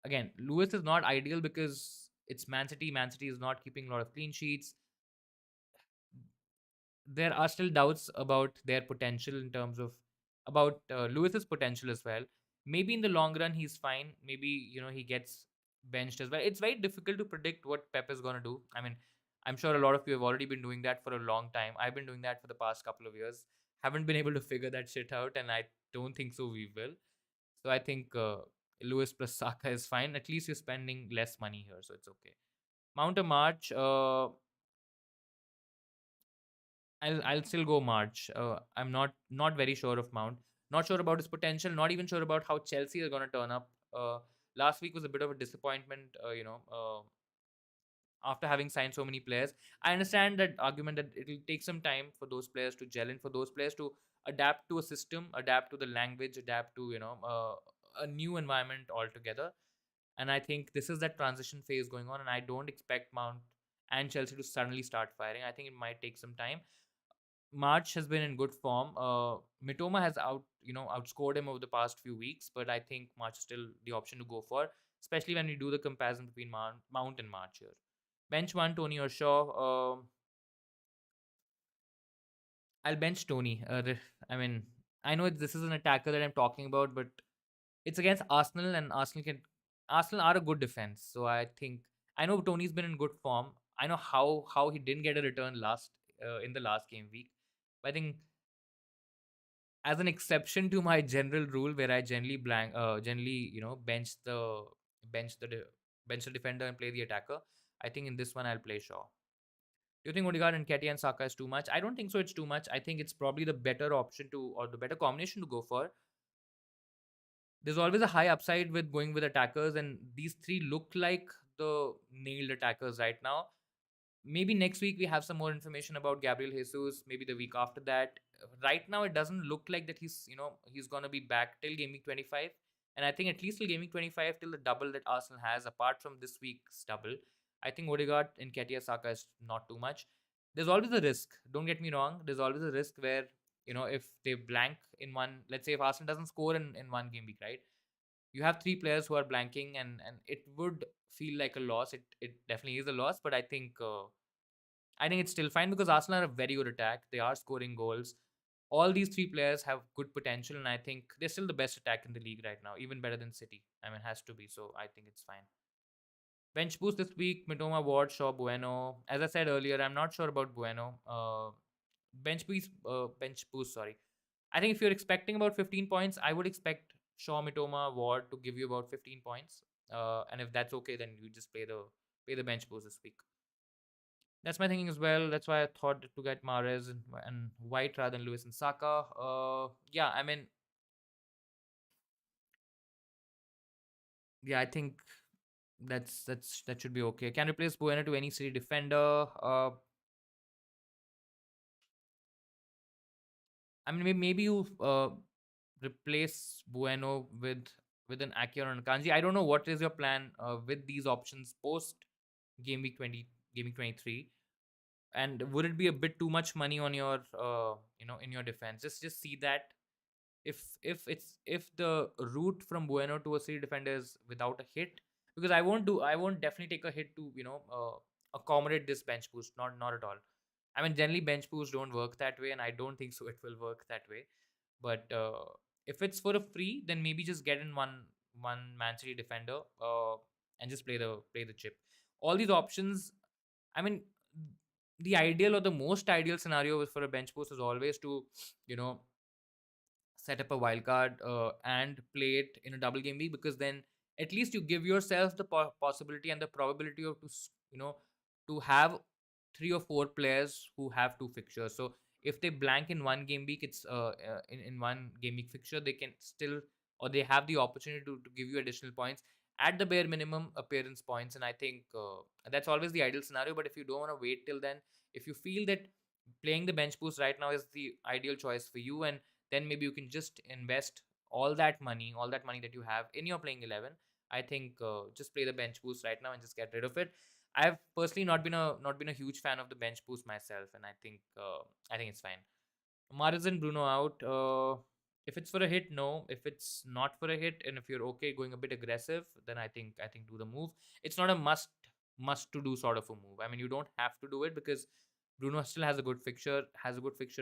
Again, Lewis is not ideal because it's Man City. Man City is not keeping a lot of clean sheets. There are still doubts about their potential in terms of about Lewis's potential as well. Maybe in the long run he's fine. Maybe he gets benched as well. It's very difficult to predict what Pep is going to do. I mean, I'm sure a lot of you have already been doing that for a long time. I've been doing that for the past couple of years. Haven't been able to figure that shit out, and I don't think so we will. So I think Lewis plus Saka is fine. At least you're spending less money here, so it's okay. Mount a March. I'll still go March. I'm not very sure of Mount. Not sure about his potential. Not even sure about how Chelsea are gonna turn up. Last week was a bit of a disappointment. After having signed so many players, I understand that argument that it'll take some time for those players to gel and for those players to adapt to a system, adapt to the language, adapt to a new environment altogether. And I think this is that transition phase going on, and I don't expect Mount and Chelsea to suddenly start firing. I think it might take some time. March has been in good form. Mitoma has outscored him over the past few weeks, but I think March is still the option to go for, especially when we do the comparison between Mount and March here. Bench one, Tony or Shaw. I'll bench Tony. I mean, I know this is an attacker that I'm talking about, but it's against Arsenal, and Arsenal are a good defense. So I think I know Tony's been in good form. I know how he didn't get a return last in the last game week. But I think as an exception to my general rule, where I generally bench the de- bench the defender and play the attacker. I think in this one I'll play Shaw. Do you think Odegaard and Ketia and Saka is too much? I don't think so. It's too much. I think it's probably the better option to, or the better combination to go for. There's always a high upside with going with attackers, and these three look like the nailed attackers right now. Maybe next week we have some more information about Gabriel Jesus. Maybe the week after that. Right now, it doesn't look like that he's gonna be back till Game Week 25, and I think at least till Game Week 25, till the double that Arsenal has, apart from this week's double, I think Odegaard and Ketia Saka is not too much. There's always a risk. Don't get me wrong. There's always a risk where if they blank in one, let's say if Arsenal doesn't score in one game week, right? You have three players who are blanking, and it would feel like a loss. It definitely is a loss, but I think it's still fine because Arsenal are a very good attack. They are scoring goals. All these three players have good potential, and I think they're still the best attack in the league right now, even better than City. I mean, has to be. So I think it's fine. Bench boost this week: Mitoma, Ward, Shaw, Bueno. As I said earlier, I'm not sure about Bueno. Bench boost. Sorry. I think if you're expecting about 15 points, I would expect Shaw, Mitoma, Ward to give you about 15 points. And if that's okay, then you just play the bench boost this week. That's my thinking as well. That's why I thought to get Mahrez and White rather than Lewis and Saka. Yeah, I mean, yeah, I think. That should be okay. Can replace Buena to any city defender. I mean, maybe you replace Bueno with an Ake or an Kanji. I don't know what is your plan with these options post game week 20, game week 23. And would it be a bit too much money on your in your defense? Just see that if the route from Bueno to a city defender is without a hit, because I won't definitely take a hit to accommodate this bench boost. Not at all. I mean, generally bench boosts don't work that way, and I don't think so it will work that way. But if it's for a free, then maybe just get in one Man City defender and just play the chip. All these options. I mean, the ideal or the most ideal scenario for a bench boost is always to you know set up a wildcard and play it in a double game week, because then at least you give yourself the possibility and the probability of to have three or four players who have two fixtures. So if they blank in one game week, it's in one game week fixture, they can still, or they have the opportunity to give you additional points at the bare minimum appearance points. And I think that's always the ideal scenario. But if you don't want to wait till then, if you feel that playing the bench boost right now is the ideal choice for you, and then maybe you can just invest all that money that you have in your playing 11. I think just play the bench boost right now and just get rid of it. I've personally not been a huge fan of the bench boost myself, and I think it's fine. Mahrez and Bruno out. If it's for a hit, no. If it's not for a hit, and if you're okay going a bit aggressive, then I think do the move. It's not a must to do sort of a move. I mean, you don't have to do it because Bruno still has a good fixture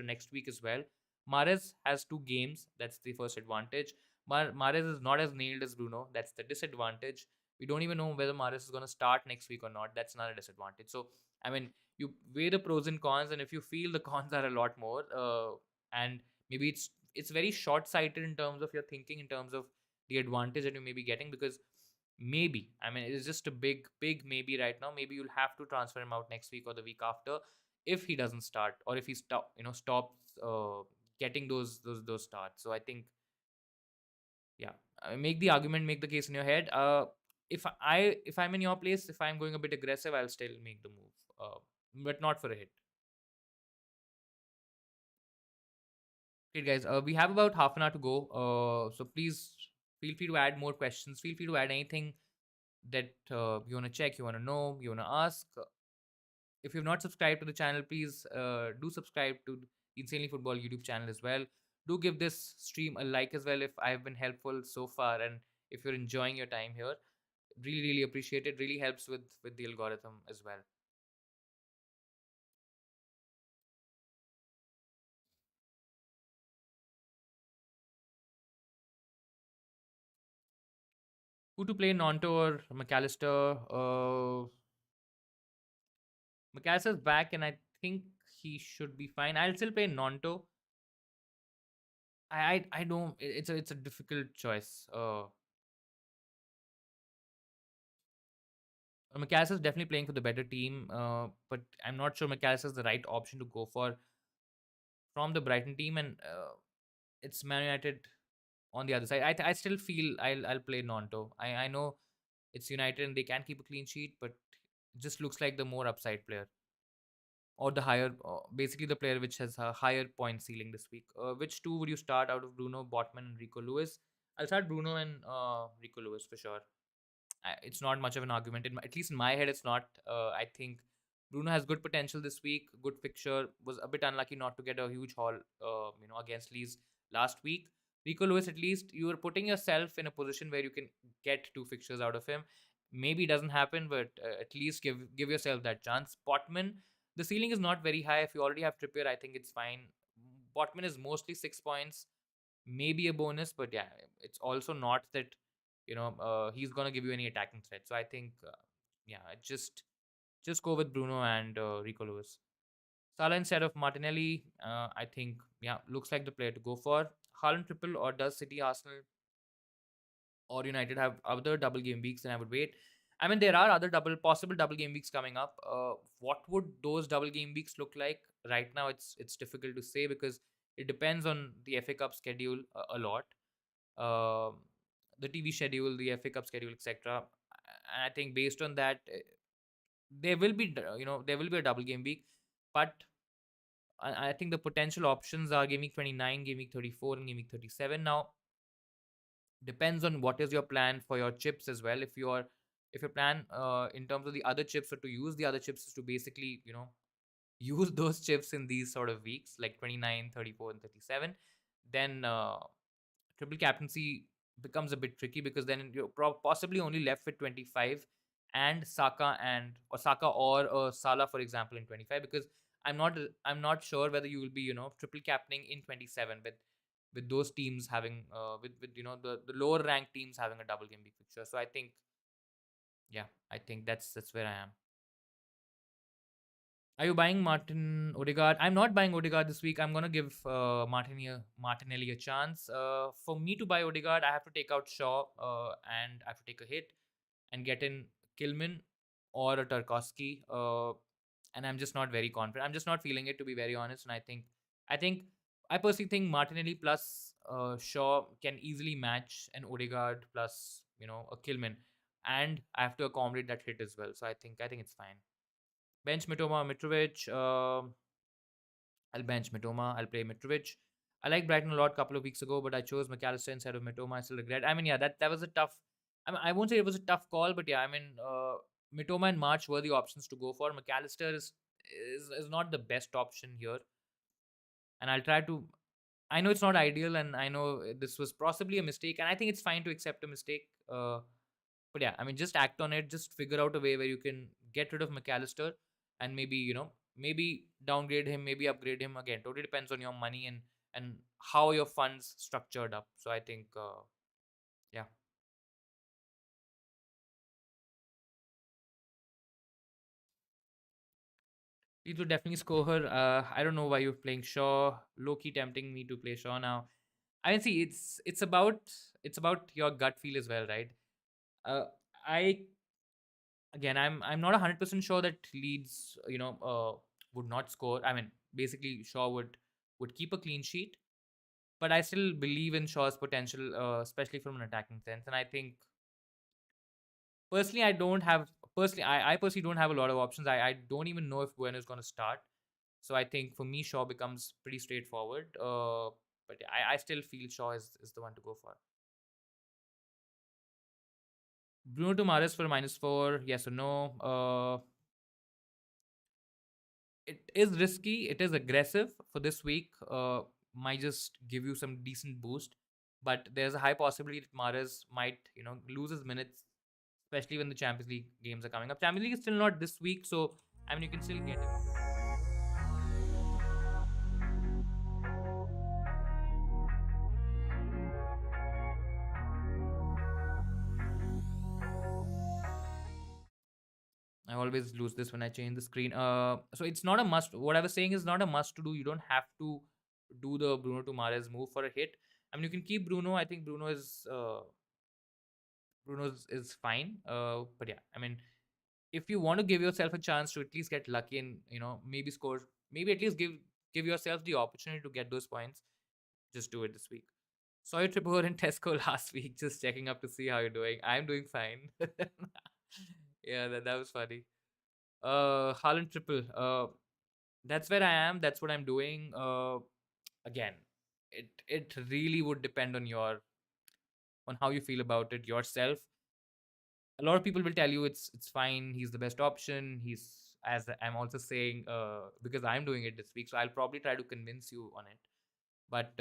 next week as well. Mahrez has two games. That's the first advantage. Mahrez is not as nailed as Bruno. That's the disadvantage. We don't even know whether Mahrez is going to start next week or not. That's not a disadvantage. So, I mean, you weigh the pros and cons, and if you feel the cons are a lot more, and maybe it's very short sighted in terms of your thinking, in terms of the advantage that you may be getting, because maybe, I mean, it's just a big maybe right now. Maybe you'll have to transfer him out next week or the week after if he doesn't start, or if he stops getting those starts. So I think, yeah, make the argument, make the case in your head. If I'm in your place, if I'm going a bit aggressive, I'll still make the move, but not for a hit. Great, guys. We have about half an hour to go. So please feel free to add more questions. Feel free to add anything that you want to check, you want to know, you want to ask. If you've not subscribed to the channel, please do subscribe to the Insanely Football YouTube channel as well. Do give this stream a like as well if I've been helpful so far, and if you're enjoying your time here. Really appreciate it. Really helps with the algorithm as well. Who to play, Nonto or McAllister? McAllister's back, and I think he should be fine. I'll still play Nonto. I don't. It's a difficult choice. McAllister is definitely playing for the better team, but I'm not sure McAllister is the right option to go for from the Brighton team, and it's Man United on the other side. I still feel I'll play Nonto. I know it's United and they can keep a clean sheet, but it just looks like the more upside player, or the higher, basically the player which has a higher point ceiling this week. Which two would you start out of Bruno, Botman, and Rico Lewis? I'll start Bruno and Rico Lewis for sure. It's not much of an argument. At least in my head, it's not. I think Bruno has good potential this week. Good fixture. Was a bit unlucky not to get a huge haul, against Leeds last week. Rico Lewis, at least you are putting yourself in a position where you can get two fixtures out of him. Maybe it doesn't happen, but at least give yourself that chance. Potman, the ceiling is not very high. If you already have Trippier, I think it's fine. Botman is mostly 6 points, maybe a bonus, but yeah, it's also not that he's gonna give you any attacking threat. So I think yeah, just go with Bruno and Rico Lewis. Salah instead of Martinelli, I think, yeah, looks like the player to go for. Haaland triple, or does City, Arsenal, or United have other double game weeks? Then I would wait. I mean, there are other possible double game weeks coming up. What would those double game weeks look like? Right now, it's difficult to say because it depends on the FA Cup schedule a lot. Um the TV schedule, the FA Cup schedule, etc. I think based on that, there will be there will be a double game week, but I think the potential options are Game Week 29, Game Week 34, and Game Week 37. Now depends on what is your plan for your chips as well. If your plan in terms of the other chips or to use the other chips is to basically use those chips in these sort of weeks like 29, 34, and 37, then triple captaincy becomes a bit tricky because then you're possibly only left with 25 and Saka or Salah, for example, in 25, because I'm not sure whether you will be triple captaining in 27 with those teams having with the lower ranked teams having a double game week fixture. So I think, yeah, I think that's where I am. Are you buying Martin Odegaard? I'm not buying Odegaard this week. I'm gonna give Martinelli a chance. For me to buy Odegaard, I have to take out Shaw and I have to take a hit and get in Kilman or a Tarkovsky. And I'm just not very confident. I'm just not feeling it, to be very honest. And I think I personally think Martinelli plus Shaw can easily match an Odegaard plus a Kilman, and I have to accommodate that hit as well. So I think it's fine. Bench Mitoma, Mitrovic. I'll bench Mitoma. I'll play Mitrovic. I like Brighton a lot a couple of weeks ago, but I chose McAllister instead of Mitoma. I still regret. I mean, yeah, that was a tough. I won't say it was a tough call, but yeah, I mean, Mitoma and March were the options to go for. McAllister is not the best option here, and I'll try to. I know it's not ideal, and I know this was possibly a mistake, and I think it's fine to accept a mistake. But yeah, I mean, just act on it. Just figure out a way where you can get rid of McAllister and maybe maybe downgrade him, maybe upgrade him again. Totally depends on your money and how your funds structured up. So I think yeah, Leeds would definitely score her. I don't know why you're playing Shaw. Low key tempting me to play Shaw now. I mean, see, it's about your gut feel as well, right? Uh, I again, I'm not 100% sure that Leeds, would not score. I mean, basically, Shaw would keep a clean sheet, but I still believe in Shaw's potential, especially from an attacking sense. And I think personally, I personally don't have a lot of options. I don't even know if Bueno is going to start. So I think for me, Shaw becomes pretty straightforward. But yeah, I still feel Shaw is the one to go for. Bruno to Maris for -4, yes or no? It is risky. It is aggressive for this week. Might just give you some decent boost, but there's a high possibility that Mahrez might, lose his minutes, especially when the Champions League games are coming up. Champions League is still not this week, so I mean you can still get him. I always lose this when I change the screen. So it's not a must. What I was saying is not a must to do. You don't have to do the Bruno to Mahrez move for a hit. I mean, you can keep Bruno. I think Bruno is fine. But yeah, I mean, if you want to give yourself a chance to at least get lucky and maybe score, maybe at least give yourself the opportunity to get those points, just do it this week. Saw you trip over in Tesco last week, just checking up to see how you're doing. I'm doing fine. Yeah, that was funny. Haaland triple. That's where I am. That's what I'm doing. Again, it really would depend on how you feel about it yourself. A lot of people will tell you it's fine. He's the best option. He's, as I'm also saying, because I'm doing it this week, so I'll probably try to convince you on it. But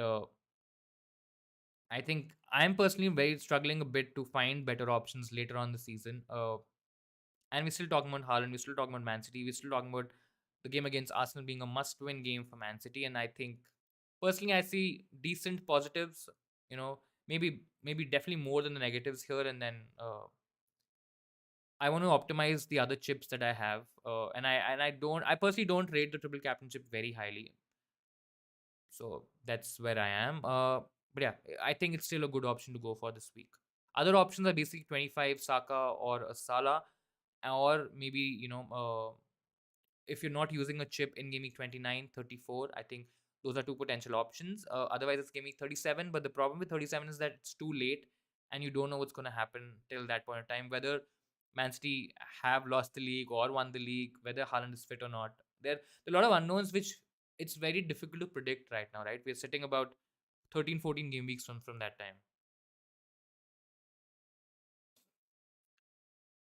I think I'm personally very struggling a bit to find better options later on the season. And we're still talking about Haaland. We're still talking about Man City. We're still talking about the game against Arsenal being a must-win game for Man City. And I think personally, I see decent positives. Maybe definitely more than the negatives here. And then I want to optimize the other chips that I have. I personally don't rate the triple captainship very highly. So that's where I am. But yeah, I think it's still a good option to go for this week. Other options are basically 25 Saka or a Salah, or maybe if you're not using a chip in Game Week 29, 34, I think those are two potential options. Otherwise, it's Game Week 37. But the problem with 37 is that it's too late and you don't know what's going to happen till that point in time. Whether Man City have lost the league or won the league, whether Haaland is fit or not. There are a lot of unknowns which it's very difficult to predict right now, right? We're sitting about 13, 14 game weeks from that time.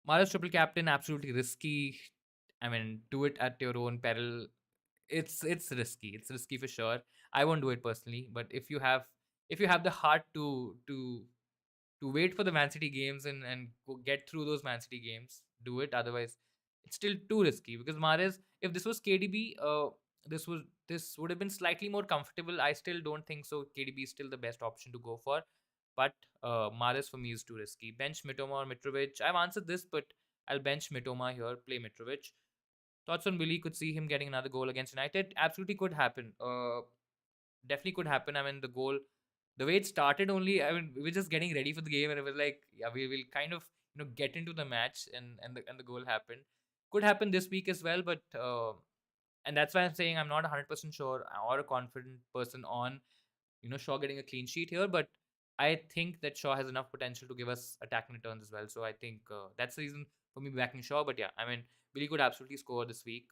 Mahrez triple captain, absolutely risky. I mean, do it at your own peril. It's risky. It's risky for sure. I won't do it personally, but if you have the heart to wait for the Man City games and get through those Man City games, do it. Otherwise, it's still too risky because Mahrez, if this was KDB, this would have been slightly more comfortable. I still don't think so. KDB is still the best option to go for, but Mahrez for me is too risky. Bench Mitoma or Mitrovic. I've answered this, but I'll bench Mitoma here. Play Mitrovic. Thoughts on Willie? Could see him getting another goal against United. Absolutely could happen. Definitely could happen. I mean, the way it started only, I mean, we were just getting ready for the game and it was like, yeah, we will kind of, get into the match and the goal happened. Could happen this week as well, but and that's why I'm saying I'm not 100% sure or a confident person on, Shaw getting a clean sheet here, but I think that Shaw has enough potential to give us attacking returns as well. So I think that's the reason for me backing Shaw. But yeah, I mean, Billy could absolutely score this week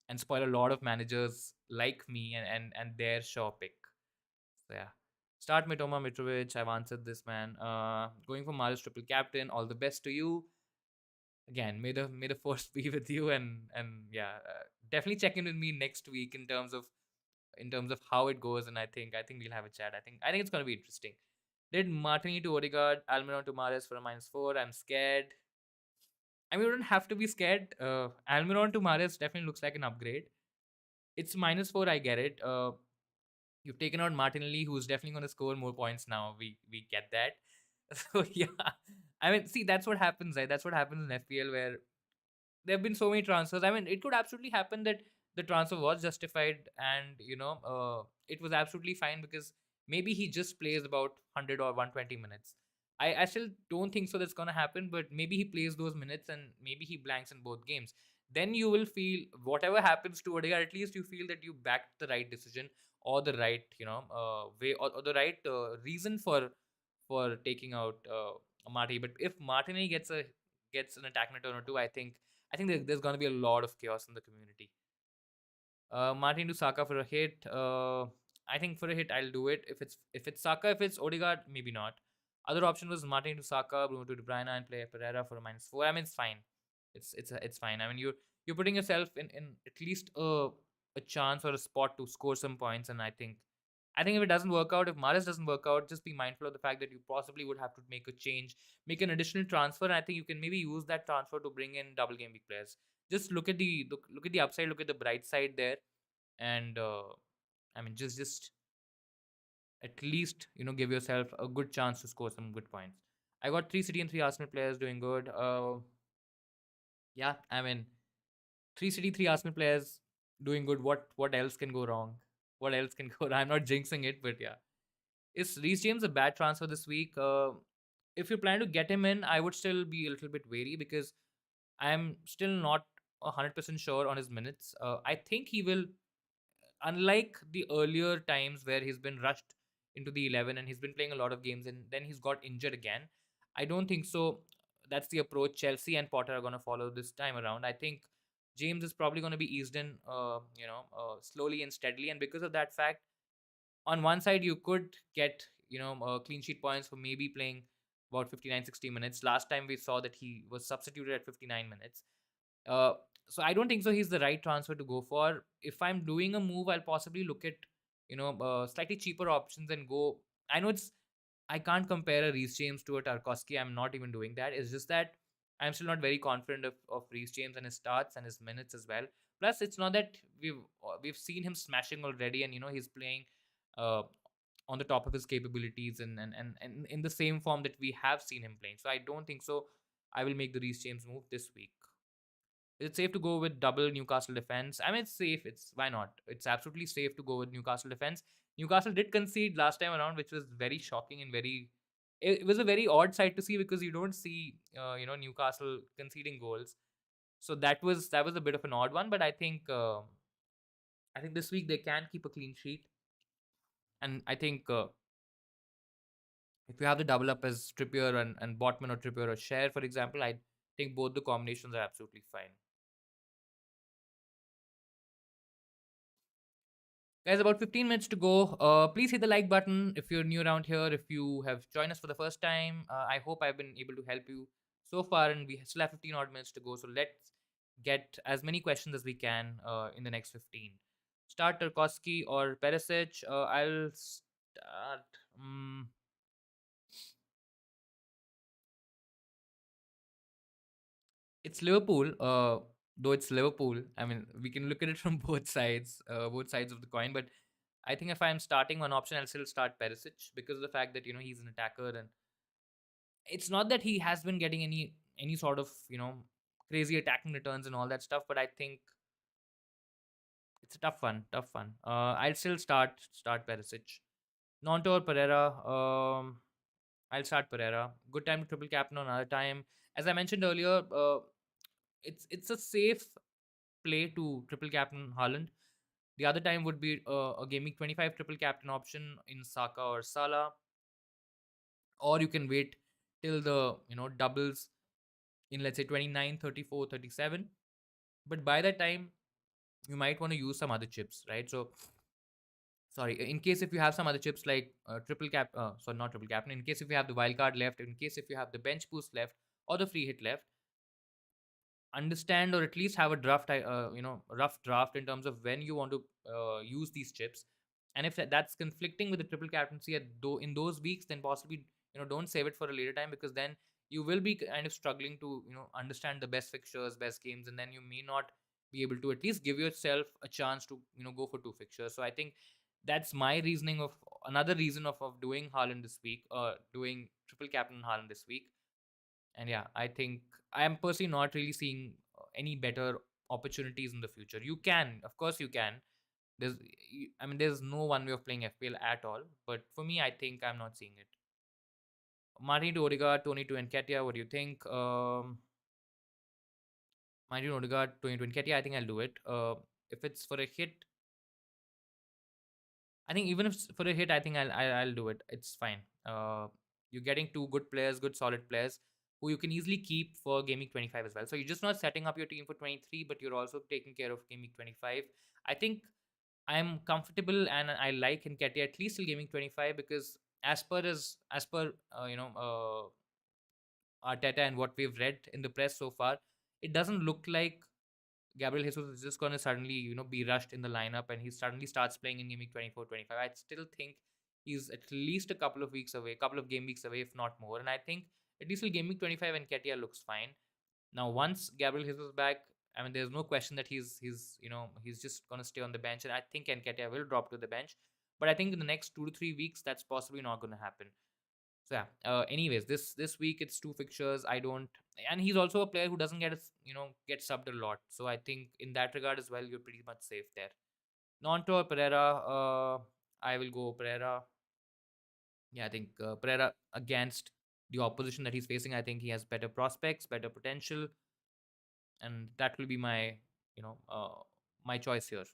and spoil a lot of managers like me and their Shaw pick. So yeah. Start Mitoma Mitrovic. I've answered this, man. Going for Maris triple captain. All the best to you. Again, may the force be with you, and yeah, definitely check in with me next week in terms of how it goes, and I think we'll have a chat. I think it's gonna be interesting. Did Martini to Odegaard, Almiron to Mares for a -4? I'm scared. I mean, we don't have to be scared. Almiron to Mares definitely looks like an upgrade. It's -4. I get it. You've taken out Martinelli, who's definitely going to score more points now. We get that. So yeah, I mean, see, that's what happens, right? That's what happens in FPL where there have been so many transfers. I mean, it could absolutely happen that the transfer was justified and it was absolutely fine because maybe he just plays about 100 or 120 minutes. I still don't think so that's going to happen, but maybe he plays those minutes and maybe he blanks in both games. Then you will feel whatever happens to Odegaard, at least you feel that you backed the right decision or the right, way or the right reason for taking out Marty. But if Martinelli gets an attack return or two, I think there's going to be a lot of chaos in the community. Martin to Saka for a hit. I think for a hit I'll do it. If it's Saka, if it's Odegaard, maybe not. Other option was Martin to Saka, Bruno to De Bruyne, and play Pereira for a -4. I mean, it's fine. It's fine. I mean, you're putting yourself in at least a chance or a spot to score some points, and I think if it doesn't work out, if Maris doesn't work out, just be mindful of the fact that you possibly would have to make a change, make an additional transfer. And I think you can maybe use that transfer to bring in double game week players. Just look at the upside, look at the bright side there, and I mean, just at least give yourself a good chance to score some good points. I got 3 City and 3 Arsenal players doing good. Yeah, I mean, 3 City, 3 Arsenal players doing good. What else can go wrong? What else can go wrong? I'm not jinxing it, but yeah. Is Reece James a bad transfer this week? If you plan to get him in, I would still be a little bit wary because I'm still not 100% sure on his minutes. I think he will, unlike the earlier times where he's been rushed into the 11 and he's been playing a lot of games and then he's got injured again. I don't think so. That's the approach Chelsea and Potter are going to follow this time around. I think James is probably going to be eased in, slowly and steadily. And because of that fact, on one side you could get clean sheet points for maybe playing about 59, 60 minutes. Last time we saw that he was substituted at 59 minutes. uh, so I don't think so he's the right transfer to go for. If I'm doing a move, I'll possibly look at slightly cheaper options and go. I know I can't compare a Reece James to a Tarkovsky. I'm not even doing that. It's just that I'm still not very confident of Reece James and his starts and his minutes as well. Plus, it's not that we've seen him smashing already, and he's playing uh, on the top of his capabilities and in the same form that we have seen him playing. So I don't think so. I will make the Reece James move this week. Is it safe to go with double Newcastle defense? I mean, it's safe. It's why not? It's absolutely safe to go with Newcastle defense. Newcastle did concede last time around, which was very shocking and very. It was a very odd sight to see because you don't see, Newcastle conceding goals. So that was a bit of an odd one, but I think this week they can keep a clean sheet, and I think If you have the double up as Trippier and Botman or Trippier or Share, for example, I think both the combinations are absolutely fine. Guys, about 15 minutes to go. Please hit the like button if you're new around here. If you have joined us for the first time, I hope I've been able to help you so far, and we still have 15 odd minutes to go. So let's get as many questions as we can in the next 15. Start Tarkovsky or Perisic. I'll start. It's Liverpool. Though it's Liverpool, I mean, we can look at it from both sides of the coin. But I think if I'm starting one option, I'll still start Perisic because of the fact that he's an attacker, and it's not that he has been getting any sort of crazy attacking returns and all that stuff. But I think it's a tough one, tough one. I'll still start Perisic. Nonto or Pereira. I'll start Pereira. Good time to triple captain another time. As I mentioned earlier, it's a safe play to triple captain Haaland. The other time would be a Gameweek 25 triple captain option in Saka or Salah, or you can wait till the doubles in, let's say, 29, 34, 37. But by that time, you might want to use some other chips, right? So sorry, in case if you have some other chips like sorry, not triple captain, in case if you have the wildcard left, in case if you have the bench boost left or the free hit left, understand or at least have a rough draft in terms of when you want to use these chips. And if that's conflicting with the triple captaincy in those weeks, then possibly don't save it for a later time, because then you will be kind of struggling to understand the best fixtures, best games, and then you may not be able to at least give yourself a chance to go for two fixtures. So I think that's my reasoning of another reason of doing Haaland this week, doing triple captain Haaland this week. And yeah, I think I am personally not really seeing any better opportunities in the future. You can, of course, you can. I mean, there's no one way of playing FPL at all. But for me, I think I'm not seeing it. Martin to Odegaard, Tony to Nketiah. What do you think? Martin to Odegaard, Tony to Nketiah. I think I'll do it. If it's for a hit, I think even if it's for a hit, I think I'll do it. It's fine. You're getting two good players, good solid players who you can easily keep for Game Week 25 as well. So you're just not setting up your team for 23, but you're also taking care of Game Week 25. I think I'm comfortable and I like Nketiah at least till Game Week 25, because as per Arteta and what we've read in the press so far, it doesn't look like Gabriel Jesus is just going to suddenly, be rushed in the lineup and he suddenly starts playing in Game Week 24, 25. I still think he's at least a couple of weeks away, a couple of game weeks away, if not more. And I think at least till Game Week 25 and Ketia looks fine. Now, once Gabriel Jesus is back, I mean, there's no question that he's just going to stay on the bench. And I think Nketiah will drop to the bench. But I think in the next 2 to 3 weeks, that's possibly not going to happen. So yeah. Anyways, this week it's two fixtures. I don't, and he's also a player who doesn't get subbed a lot. So I think in that regard as well, you're pretty much safe there. Nonto or Pereira. I will go Pereira. Yeah, I think Pereira against the opposition that he's facing. I think he has better prospects, better potential, and that will be my choice here.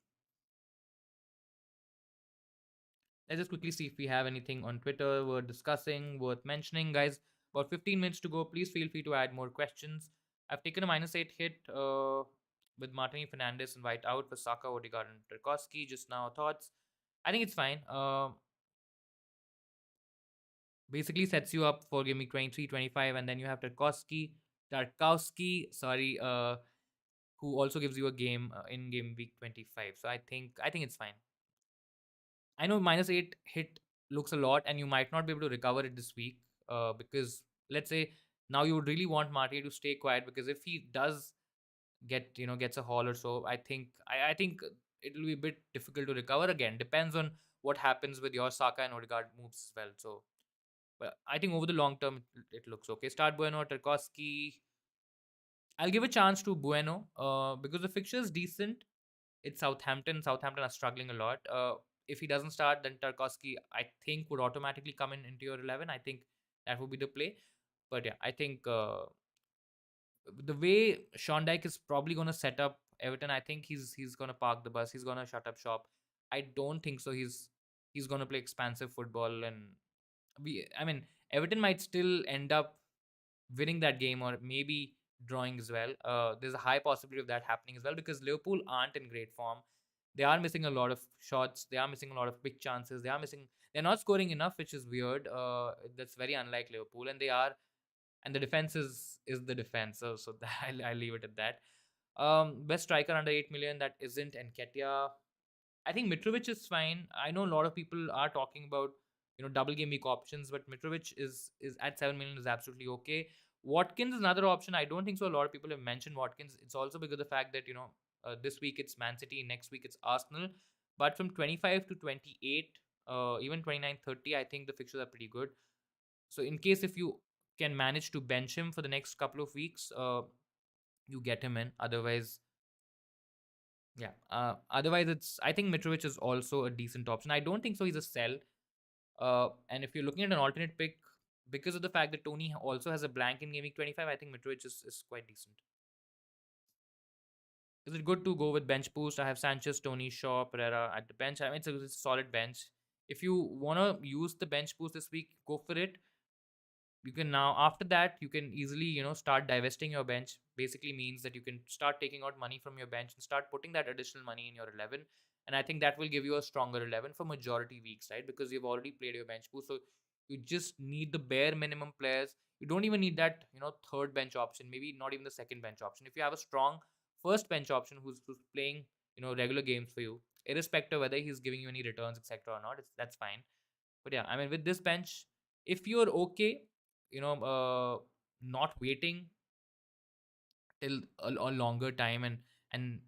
Let's just quickly see if we have anything on Twitter worth discussing, worth mentioning. Guys, about 15 minutes to go. Please feel free to add more questions. I've taken a -8 hit with Martini Fernandez and White out for Saka, Odegaard, and Tarkovsky. Just now, thoughts? I think it's fine. Basically sets you up for Game Week 23, 25, and then you have Tarkovsky, sorry, who also gives you a game in Game Week 25. So I think it's fine. I know -8 hit looks a lot, and you might not be able to recover it this week. Because let's say now you would really want Marty to stay quiet, because if he does gets a haul or so, I think it'll be a bit difficult to recover again. Depends on what happens with your Saka and Odegaard moves as well. So, but I think over the long term it looks okay. Start Bueno, Tarkovsky. I'll give a chance to Bueno because the fixture is decent. It's Southampton. Southampton are struggling a lot. If he doesn't start, then Tarkovsky, I think, would automatically come into your 11. I think that would be the play. But yeah, I think the way Sean Dyke is probably going to set up Everton, I think he's going to park the bus. He's going to shut up shop. I don't think so. He's going to play expansive football, and I mean, Everton might still end up winning that game or maybe drawing as well. There's a high possibility of that happening as well because Liverpool aren't in great form. They are missing a lot of shots. They are missing a lot of big chances. They are missing. They're not scoring enough, which is weird. That's very unlike Liverpool, and they are. And the defense is the defense. So I'll leave it at that. Best striker under 8 million that isn't Nketiah. I think Mitrovic is fine. I know a lot of people are talking about double game week options, but Mitrovic is at 7 million is absolutely okay. Watkins is another option. I don't think so. A lot of people have mentioned Watkins. It's also because of the fact that this week it's Man City, next week it's Arsenal, but from 25 to 28, even 29, 30, I think the fixtures are pretty good. So in case if you can manage to bench him for the next couple of weeks, you get him in. Otherwise, yeah. Otherwise, it's I think Mitrovic is also a decent option. I don't think so. He's a sell. And if you're looking at an alternate pick, because of the fact that Tony also has a blank in Game Week 25, I think Mitrovic is quite decent. Is it good to go with bench boost? I have Sanchez, Tony, Shaw, Pereira at the bench. I mean, it's a solid bench. If you want to use the bench boost this week, go for it. You can now after that you can easily start divesting your bench. Basically means that you can start taking out money from your bench and start putting that additional money in your 11, and I think that will give you a stronger 11 for majority weeks, right? Because you've already played your bench boost, so you just need the bare minimum players. You don't even need that third bench option, maybe not even the second bench option. If you have a strong first bench option who's playing regular games for you, irrespective whether he's giving you any returns etc or not, that's fine. But yeah, I mean, with this bench, if you're okay, not waiting till a longer time and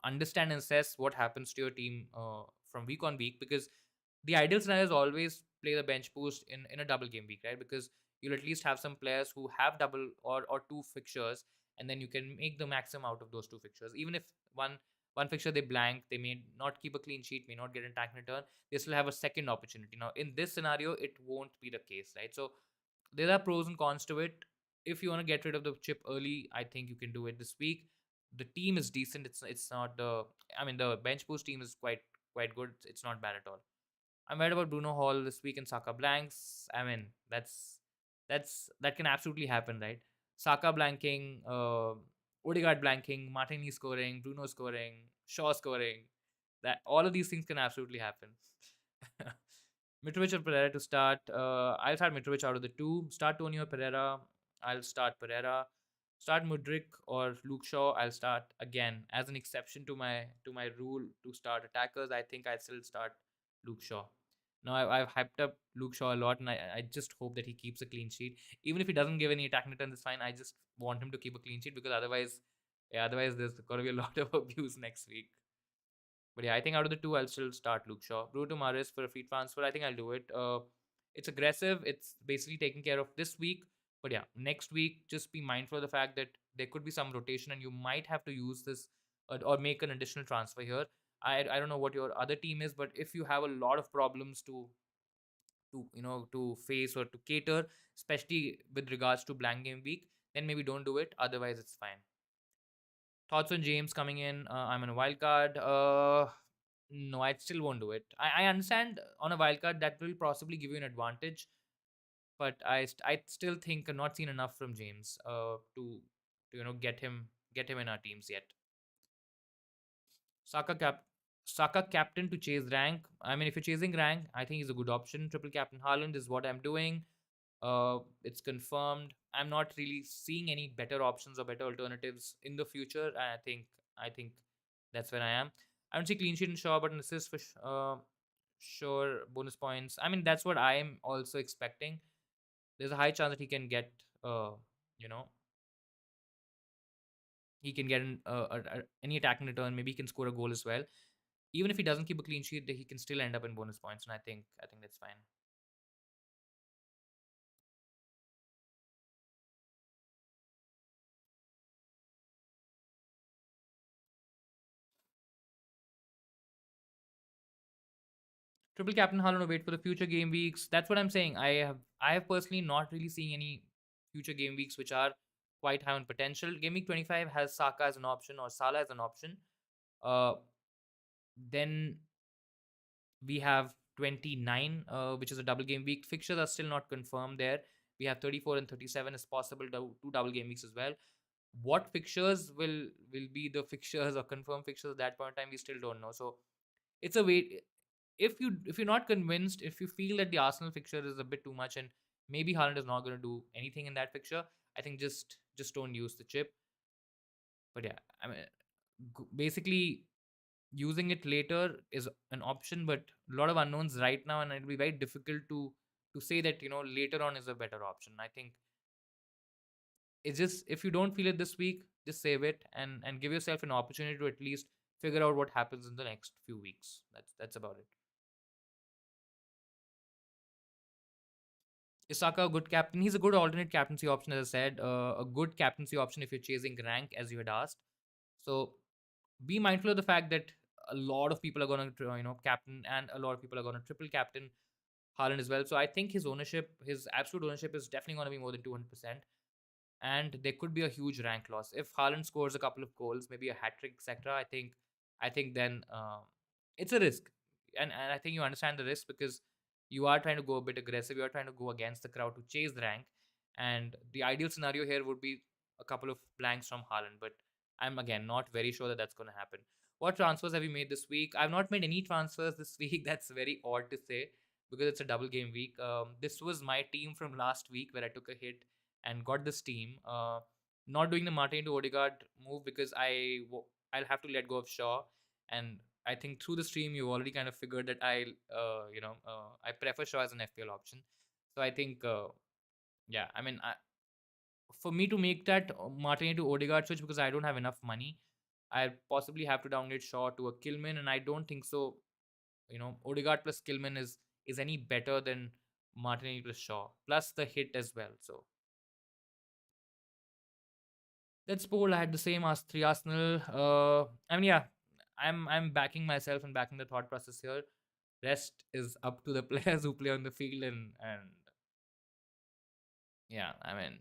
understand and assess what happens to your team from week on week, because the ideal scenario is always play the bench boost in a double game week, right? Because you'll at least have some players who have double or two fixtures, and then you can make the maximum out of those two fixtures. Even if one fixture they blank, they may not keep a clean sheet, may not get an attack return, they still have a second opportunity. Now in this scenario it won't be the case, right? So there are pros and cons to it. If you want to get rid of the chip early, I think you can do it this week. The team is decent. It's not the I mean the bench boost team is quite good. It's not bad at all. I'm worried about Bruno Hall this week and Saka blanks. I mean, that can absolutely happen, right? Saka blanking, Odegaard blanking, Martini scoring, Bruno scoring, Shaw scoring. That all of these things can absolutely happen. Mitrovic or Pereira to start. I'll start Mitrovic out of the two. Start Tony or Pereira. I'll start Pereira. Start Mudrik or Luke Shaw. I'll start again as an exception to my rule to start attackers. I think I still start Luke Shaw. Now I've hyped up Luke Shaw a lot, and I just hope that he keeps a clean sheet. Even if he doesn't give any attacking returns, it's fine. I just want him to keep a clean sheet because otherwise there's got to be a lot of abuse next week. But yeah, I think out of the two, I'll still start Luke Shaw. Bruno Maris for a free transfer, I think I'll do it. It's aggressive. It's basically taking care of this week. But yeah, next week, just be mindful of the fact that there could be some rotation and you might have to use this or make an additional transfer here. I don't know what your other team is, but if you have a lot of problems to face or to cater, especially with regards to blank game week, then maybe don't do it. Otherwise, it's fine. Thoughts on James coming in? I'm on a wild card. No, I still won't do it. I understand on a wild card that will possibly give you an advantage, but I still think I've not seen enough from James to get him in our teams yet. Saka cap Saka captain to chase rank. I mean, if you're chasing rank, I think he's a good option. Triple captain Haaland is what I'm doing. It's confirmed. I'm not really seeing any better options or better alternatives in the future. And I think that's where I am. I don't see clean sheet and Shaw, but an assist for sure. Bonus points. I mean, that's what I'm also expecting. There's a high chance that he can get, you know, he can get any attacking return. Maybe he can score a goal as well. Even if he doesn't keep a clean sheet, he can still end up in bonus points, and I think that's fine. Triple captain Haaland will wait for the future game weeks. That's what I'm saying. I have personally not really seen any future game weeks which are quite high on potential. Game week 25 has Saka as an option or Salah as an option. Uh, then we have 29, which is a double game week. Fixtures are still not confirmed there. We have 34 and 37 is possible, two double game weeks as well. What fixtures will be the fixtures or confirmed fixtures at that point in time, we still don't know. So it's a wait. If you're not convinced, if you feel that the Arsenal fixture is a bit too much and maybe Haaland is not going to do anything in that fixture, I think just don't use the chip. But yeah, I mean, basically using it later is an option, but a lot of unknowns right now, and it'll be very difficult to say that later on is a better option. I think it's just, if you don't feel it this week, just save it and give yourself an opportunity to at least figure out what happens in the next few weeks. That's about it. Isaka, a good captain. He's a good alternate captaincy option, as I said. A good captaincy option if you're chasing rank, as you had asked. So be mindful of the fact that a lot of people are going to, captain, and a lot of people are going to triple captain Haaland as well. So I think his ownership, his absolute ownership, is definitely going to be more than 200%. And there could be a huge rank loss if Haaland scores a couple of goals, maybe a hat trick, etc. I think then it's a risk, and I think you understand the risk because you are trying to go a bit aggressive. You are trying to go against the crowd to chase the rank, and the ideal scenario here would be a couple of blanks from Haaland. But I'm again not very sure that that's going to happen. What transfers have you made this week? I've not made any transfers this week. That's very odd to say because it's a double game week. This was my team from last week where I took a hit and got this team. Not doing the Martin to Odegaard move because I'll have to let go of Shaw, and I think through the stream you've already kind of figured that I prefer Shaw as an FPL option. So I think yeah, I mean for me to make that Martin to Odegaard switch, because I don't have enough money, I possibly have to downgrade Shaw to a Kilman, and I don't think so. Odegaard plus Kilman is any better than Martinelli plus Shaw plus the hit as well. So that's bold. I had the same as three Arsenal. I mean, yeah, I'm backing myself and backing the thought process here. Rest is up to the players who play on the field, and yeah, I mean,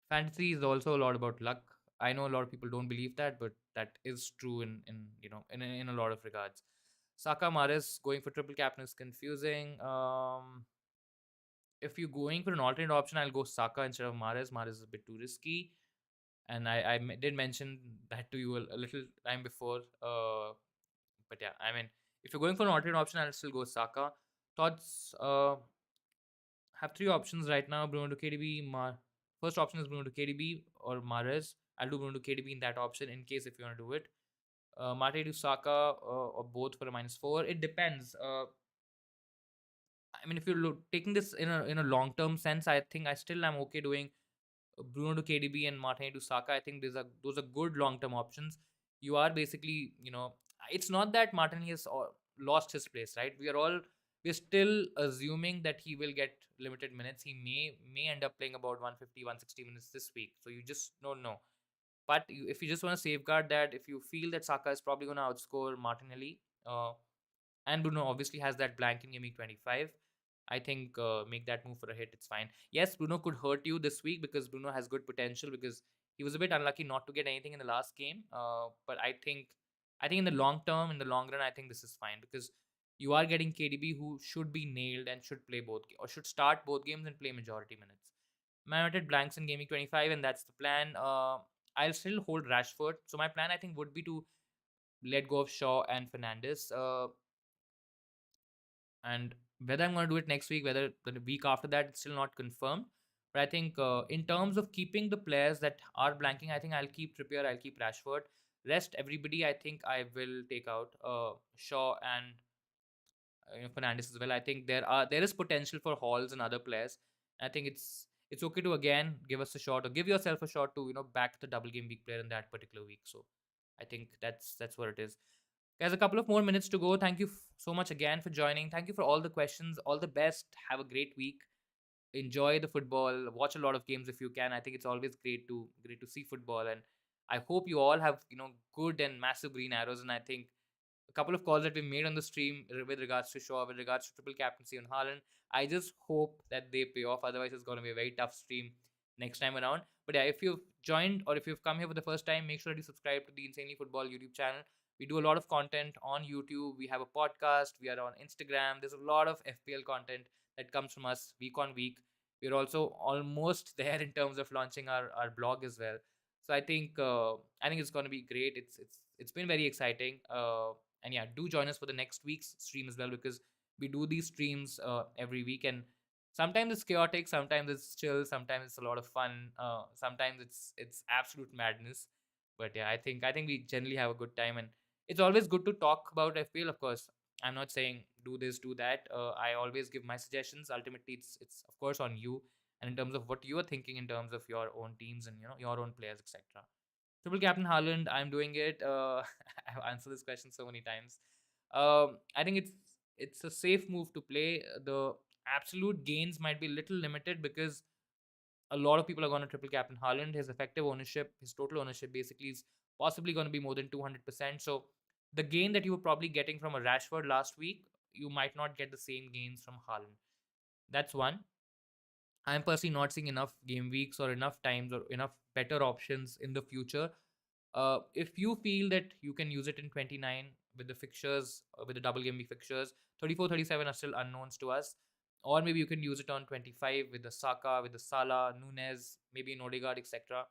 fantasy is also a lot about luck. I know a lot of people don't believe that, but that is true in a lot of regards. Saka Maris going for triple captain is confusing. If you're going for an alternate option, I'll go Saka instead of Mares. Mares is a bit too risky, and I did mention that to you a little time before. But yeah, I mean, if you're going for an alternate option, I'll still go Saka. Thoughts? Have three options right now: Bruno to KDB. First option is Bruno to KDB or Mares. I'll do Bruno to KDB in that option in case if you want to do it. Mate to Saka or both for a -4. It depends. I mean, if you're taking this in a long term sense, I think I still am okay doing Bruno to KDB and Martin to Saka. I think those are good long term options. You are basically, it's not that Martin has lost his place, right? We're still assuming that he will get limited minutes. He may end up playing about 150, 160 minutes this week. So you just don't know. But if you just want to safeguard that, if you feel that Saka is probably going to outscore Martinelli, and Bruno obviously has that blank in Game 25, I think make that move for a hit. It's fine. Yes, Bruno could hurt you this week because Bruno has good potential because he was a bit unlucky not to get anything in the last game. But I think in the long term, in the long run, I think this is fine because you are getting KDB who should be nailed and should play or should start both games and play majority minutes. Man wanted blanks in Gaming 25, and that's the plan. I'll still hold Rashford. So my plan, I think, would be to let go of Shaw and Fernandes. And whether I'm going to do it next week, whether the week after that, it's still not confirmed. But I think in terms of keeping the players that are blanking, I think I'll keep Trippier, I'll keep Rashford. Rest everybody, I think I will take out Shaw and Fernandes as well. I think there is potential for Halls and other players. I think it's okay to again give us a shot or give yourself a shot to back the double game week player in that particular week. So I think that's what it is. There's a couple of more minutes to go. Thank you so much again for joining. Thank you for all the questions. All the best. Have a great week. Enjoy the football. Watch a lot of games if you can. I think it's always great to see football, and I hope you all have good and massive green arrows. And I think a couple of calls that we made on the stream with regards to Shaw, with regards to triple captaincy on Haaland, I just hope that they pay off. Otherwise, it's going to be a very tough stream next time around. But yeah, if you've joined or if you've come here for the first time, make sure that you subscribe to the Insanely Football YouTube channel. We do a lot of content on YouTube. We have a podcast. We are on Instagram. There's a lot of FPL content that comes from us week on week. We're also almost there in terms of launching our blog as well. So I think it's going to be great. It's been very exciting. And yeah, do join us for the next week's stream as well, because we do these streams every week, and sometimes it's chaotic, sometimes it's chill, sometimes it's a lot of fun, sometimes it's absolute madness. But yeah, I think we generally have a good time, and it's always good to talk about FPL. Of course, I'm not saying do this, do that. I always give my suggestions. Ultimately, it's of course on you, and in terms of what you are thinking in terms of your own teams and your own players, etc. Triple captain Haaland, I'm doing it. I've answered this question so many times. I think it's a safe move to play. The absolute gains might be a little limited because a lot of people are going to triple captain Haaland. His effective ownership, his total ownership basically is possibly going to be more than 200%. So the gain that you were probably getting from a Rashford last week, you might not get the same gains from Haaland. That's one. I'm personally not seeing enough game weeks or enough times or enough better options in the future. If you feel that you can use it in 29 with the fixtures, with the double game week fixtures, 34, 37 are still unknowns to us. Or maybe you can use it on 25 with the Saka, with the Salah, Nunes, maybe in Odegaard, etc.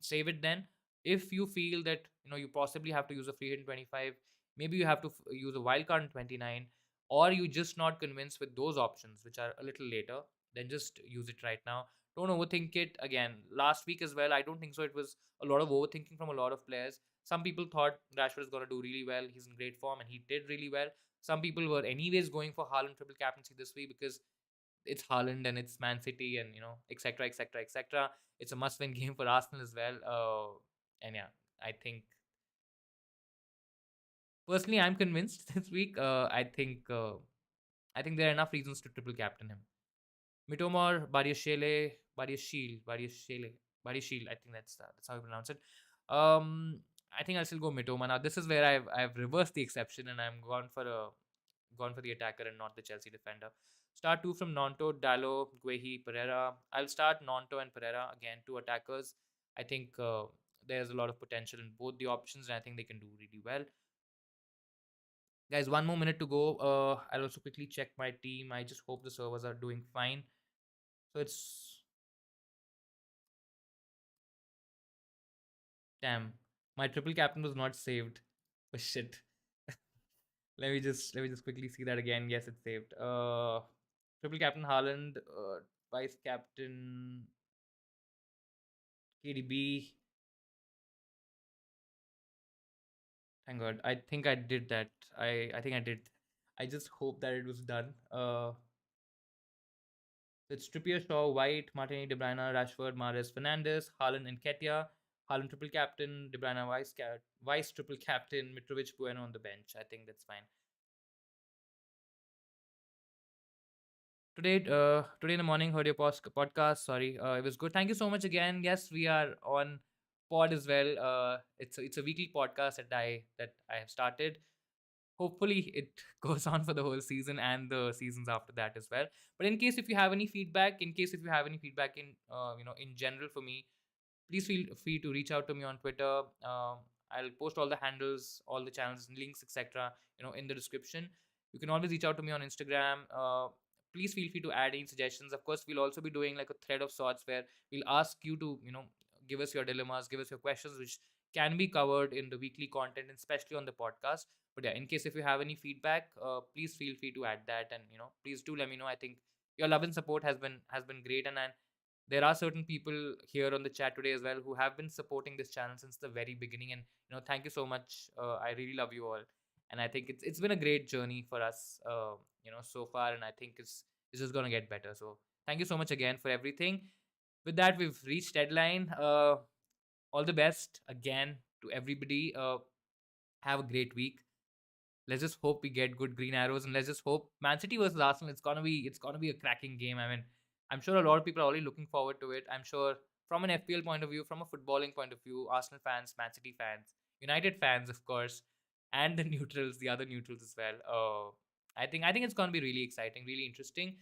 Save it then. If you feel that you possibly have to use a free hit in 25, maybe you have to use a wild card in 29, or you just not convinced with those options which are a little later, then just use it right now. Don't overthink it. Again, last week as well, I don't think so it was a lot of overthinking from a lot of players. Some people thought Rashford is going to do really well, he's in great form, and he did really well. Some people were anyways going for Haaland triple captaincy this week because it's Haaland and it's Man City, and etc., etc., etc. It's a must-win game for Arsenal as well. And yeah, I think personally I'm convinced this week. I think there are enough reasons to triple captain him. Mitomor, Bariashile. I think that's how you pronounce it. I think I'll still go Mitoma. Now this is where I've reversed the exception, and I'm gone for the attacker and not the Chelsea defender. Start two from Nonto, Dallo, Guehi, Pereira. I'll start Nonto and Pereira again, two attackers. I think there's a lot of potential in both the options, and I think they can do really well. Guys, one more minute to go. I'll also quickly check my team. I just hope the servers are doing fine. So it's damn. My triple captain was not saved. Oh shit. Let me just quickly see that again. Yes, it's saved. Triple captain Haaland, vice captain KDB. Thank God. I think I did that. I think I did. I just hope that it was done. It's Trippier, Shaw, White, Martinelli, De Bruyne, Rashford, Mahrez, Fernandes, Haaland, and Ketia. Haaland triple captain, De Bruyne vice triple captain, Mitrovic, Bueno on the bench. I think that's fine. Today in the morning, heard your podcast. Sorry, it was good. Thank you so much again. Yes, we are on pod as well. It's a weekly podcast that I have started. Hopefully it goes on for the whole season and the seasons after that as well. But in case if you have any feedback, in general for me, please feel free to reach out to me on Twitter. I'll post all the handles, all the channels, links, etc. In the description. You can always reach out to me on Instagram. Please feel free to add any suggestions. Of course, we'll also be doing like a thread of sorts where we'll ask you to give us your dilemmas, give us your questions, which can be covered in the weekly content, and especially on the podcast. But yeah, in case if you have any feedback, please feel free to add that, and please do let me know. I think your love and support has been great, and there are certain people here on the chat today as well who have been supporting this channel since the very beginning, and thank you so much. I really love you all, and I think it's been a great journey for us, so far, and I think it's just gonna get better. So thank you so much again for everything. With that, we've reached deadline. All the best again to everybody. Have a great week. Let's just hope we get good green arrows, and let's just hope Man City versus Arsenal. It's gonna be a cracking game. I mean, I'm sure a lot of people are already looking forward to it. I'm sure from an FPL point of view, from a footballing point of view, Arsenal fans, Man City fans, United fans, of course, and the neutrals, the other neutrals as well. I think it's gonna be really exciting, really interesting.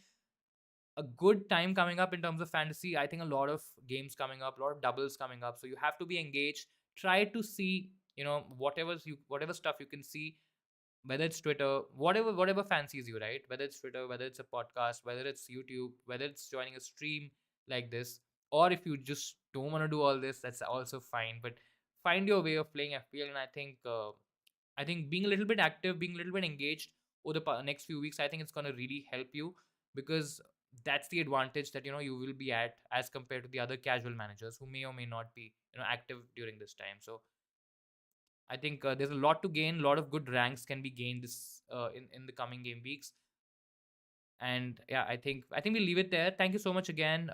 A good time coming up in terms of fantasy. I think a lot of games coming up, a lot of doubles coming up. So you have to be engaged. Try to see whatever stuff you can see, whether it's Twitter, whatever fancies you, right? Whether it's Twitter, whether it's a podcast, whether it's YouTube, whether it's joining a stream like this, or if you just don't want to do all this, that's also fine. But find your way of playing FPL, and I think being a little bit active, being a little bit engaged over the next few weeks, I think it's going to really help you, because that's the advantage that you will be at as compared to the other casual managers who may or may not be active during this time. So I think there's a lot to gain. A lot of good ranks can be gained this in the coming game weeks. And yeah, I think we'll leave it there. Thank you so much again.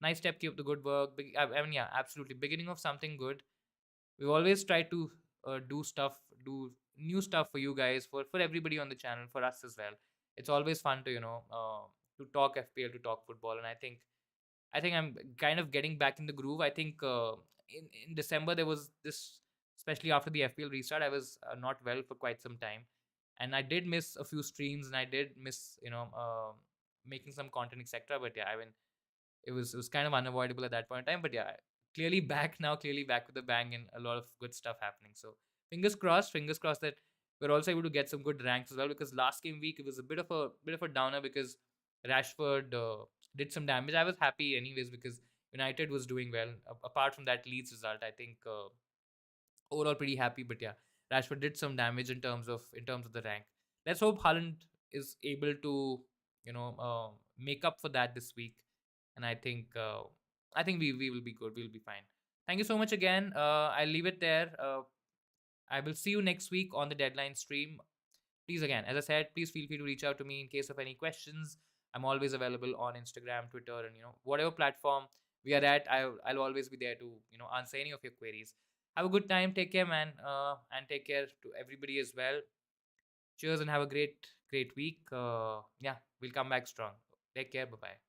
Nice step, keep up the good work. I mean, yeah, absolutely. Beginning of something good. We've always tried to do new stuff for you guys, for everybody on the channel, for us as well. It's always fun to to talk FPL, to talk football, and I think I'm kind of getting back in the groove. I think in December there was this, especially after the FPL restart, I was not well for quite some time, and I did miss a few streams, and I did miss making some content, etc. But yeah, I mean, it was kind of unavoidable at that point in time. But yeah, clearly back now, clearly back with a bang, and a lot of good stuff happening. So fingers crossed that we're also able to get some good ranks as well. Because last game week it was a bit of a downer because Rashford did some damage. I was happy anyways because United was doing well. Apart from that Leeds result, I think overall pretty happy. But yeah, Rashford did some damage in terms of the rank. Let's hope Haaland is able to make up for that this week, and I think we will be good. We'll be fine. Thank you so much again. I'll leave it there. I will see you next week on the deadline stream. Please, again, as I said, please feel free to reach out to me in case of any questions. I'm always available on Instagram, Twitter, and whatever platform we are at. I'll always be there to answer any of your queries. Have a good time. Take care, man, and take care to everybody as well. Cheers and have a great week. Yeah, we'll come back strong. Take care. Bye bye.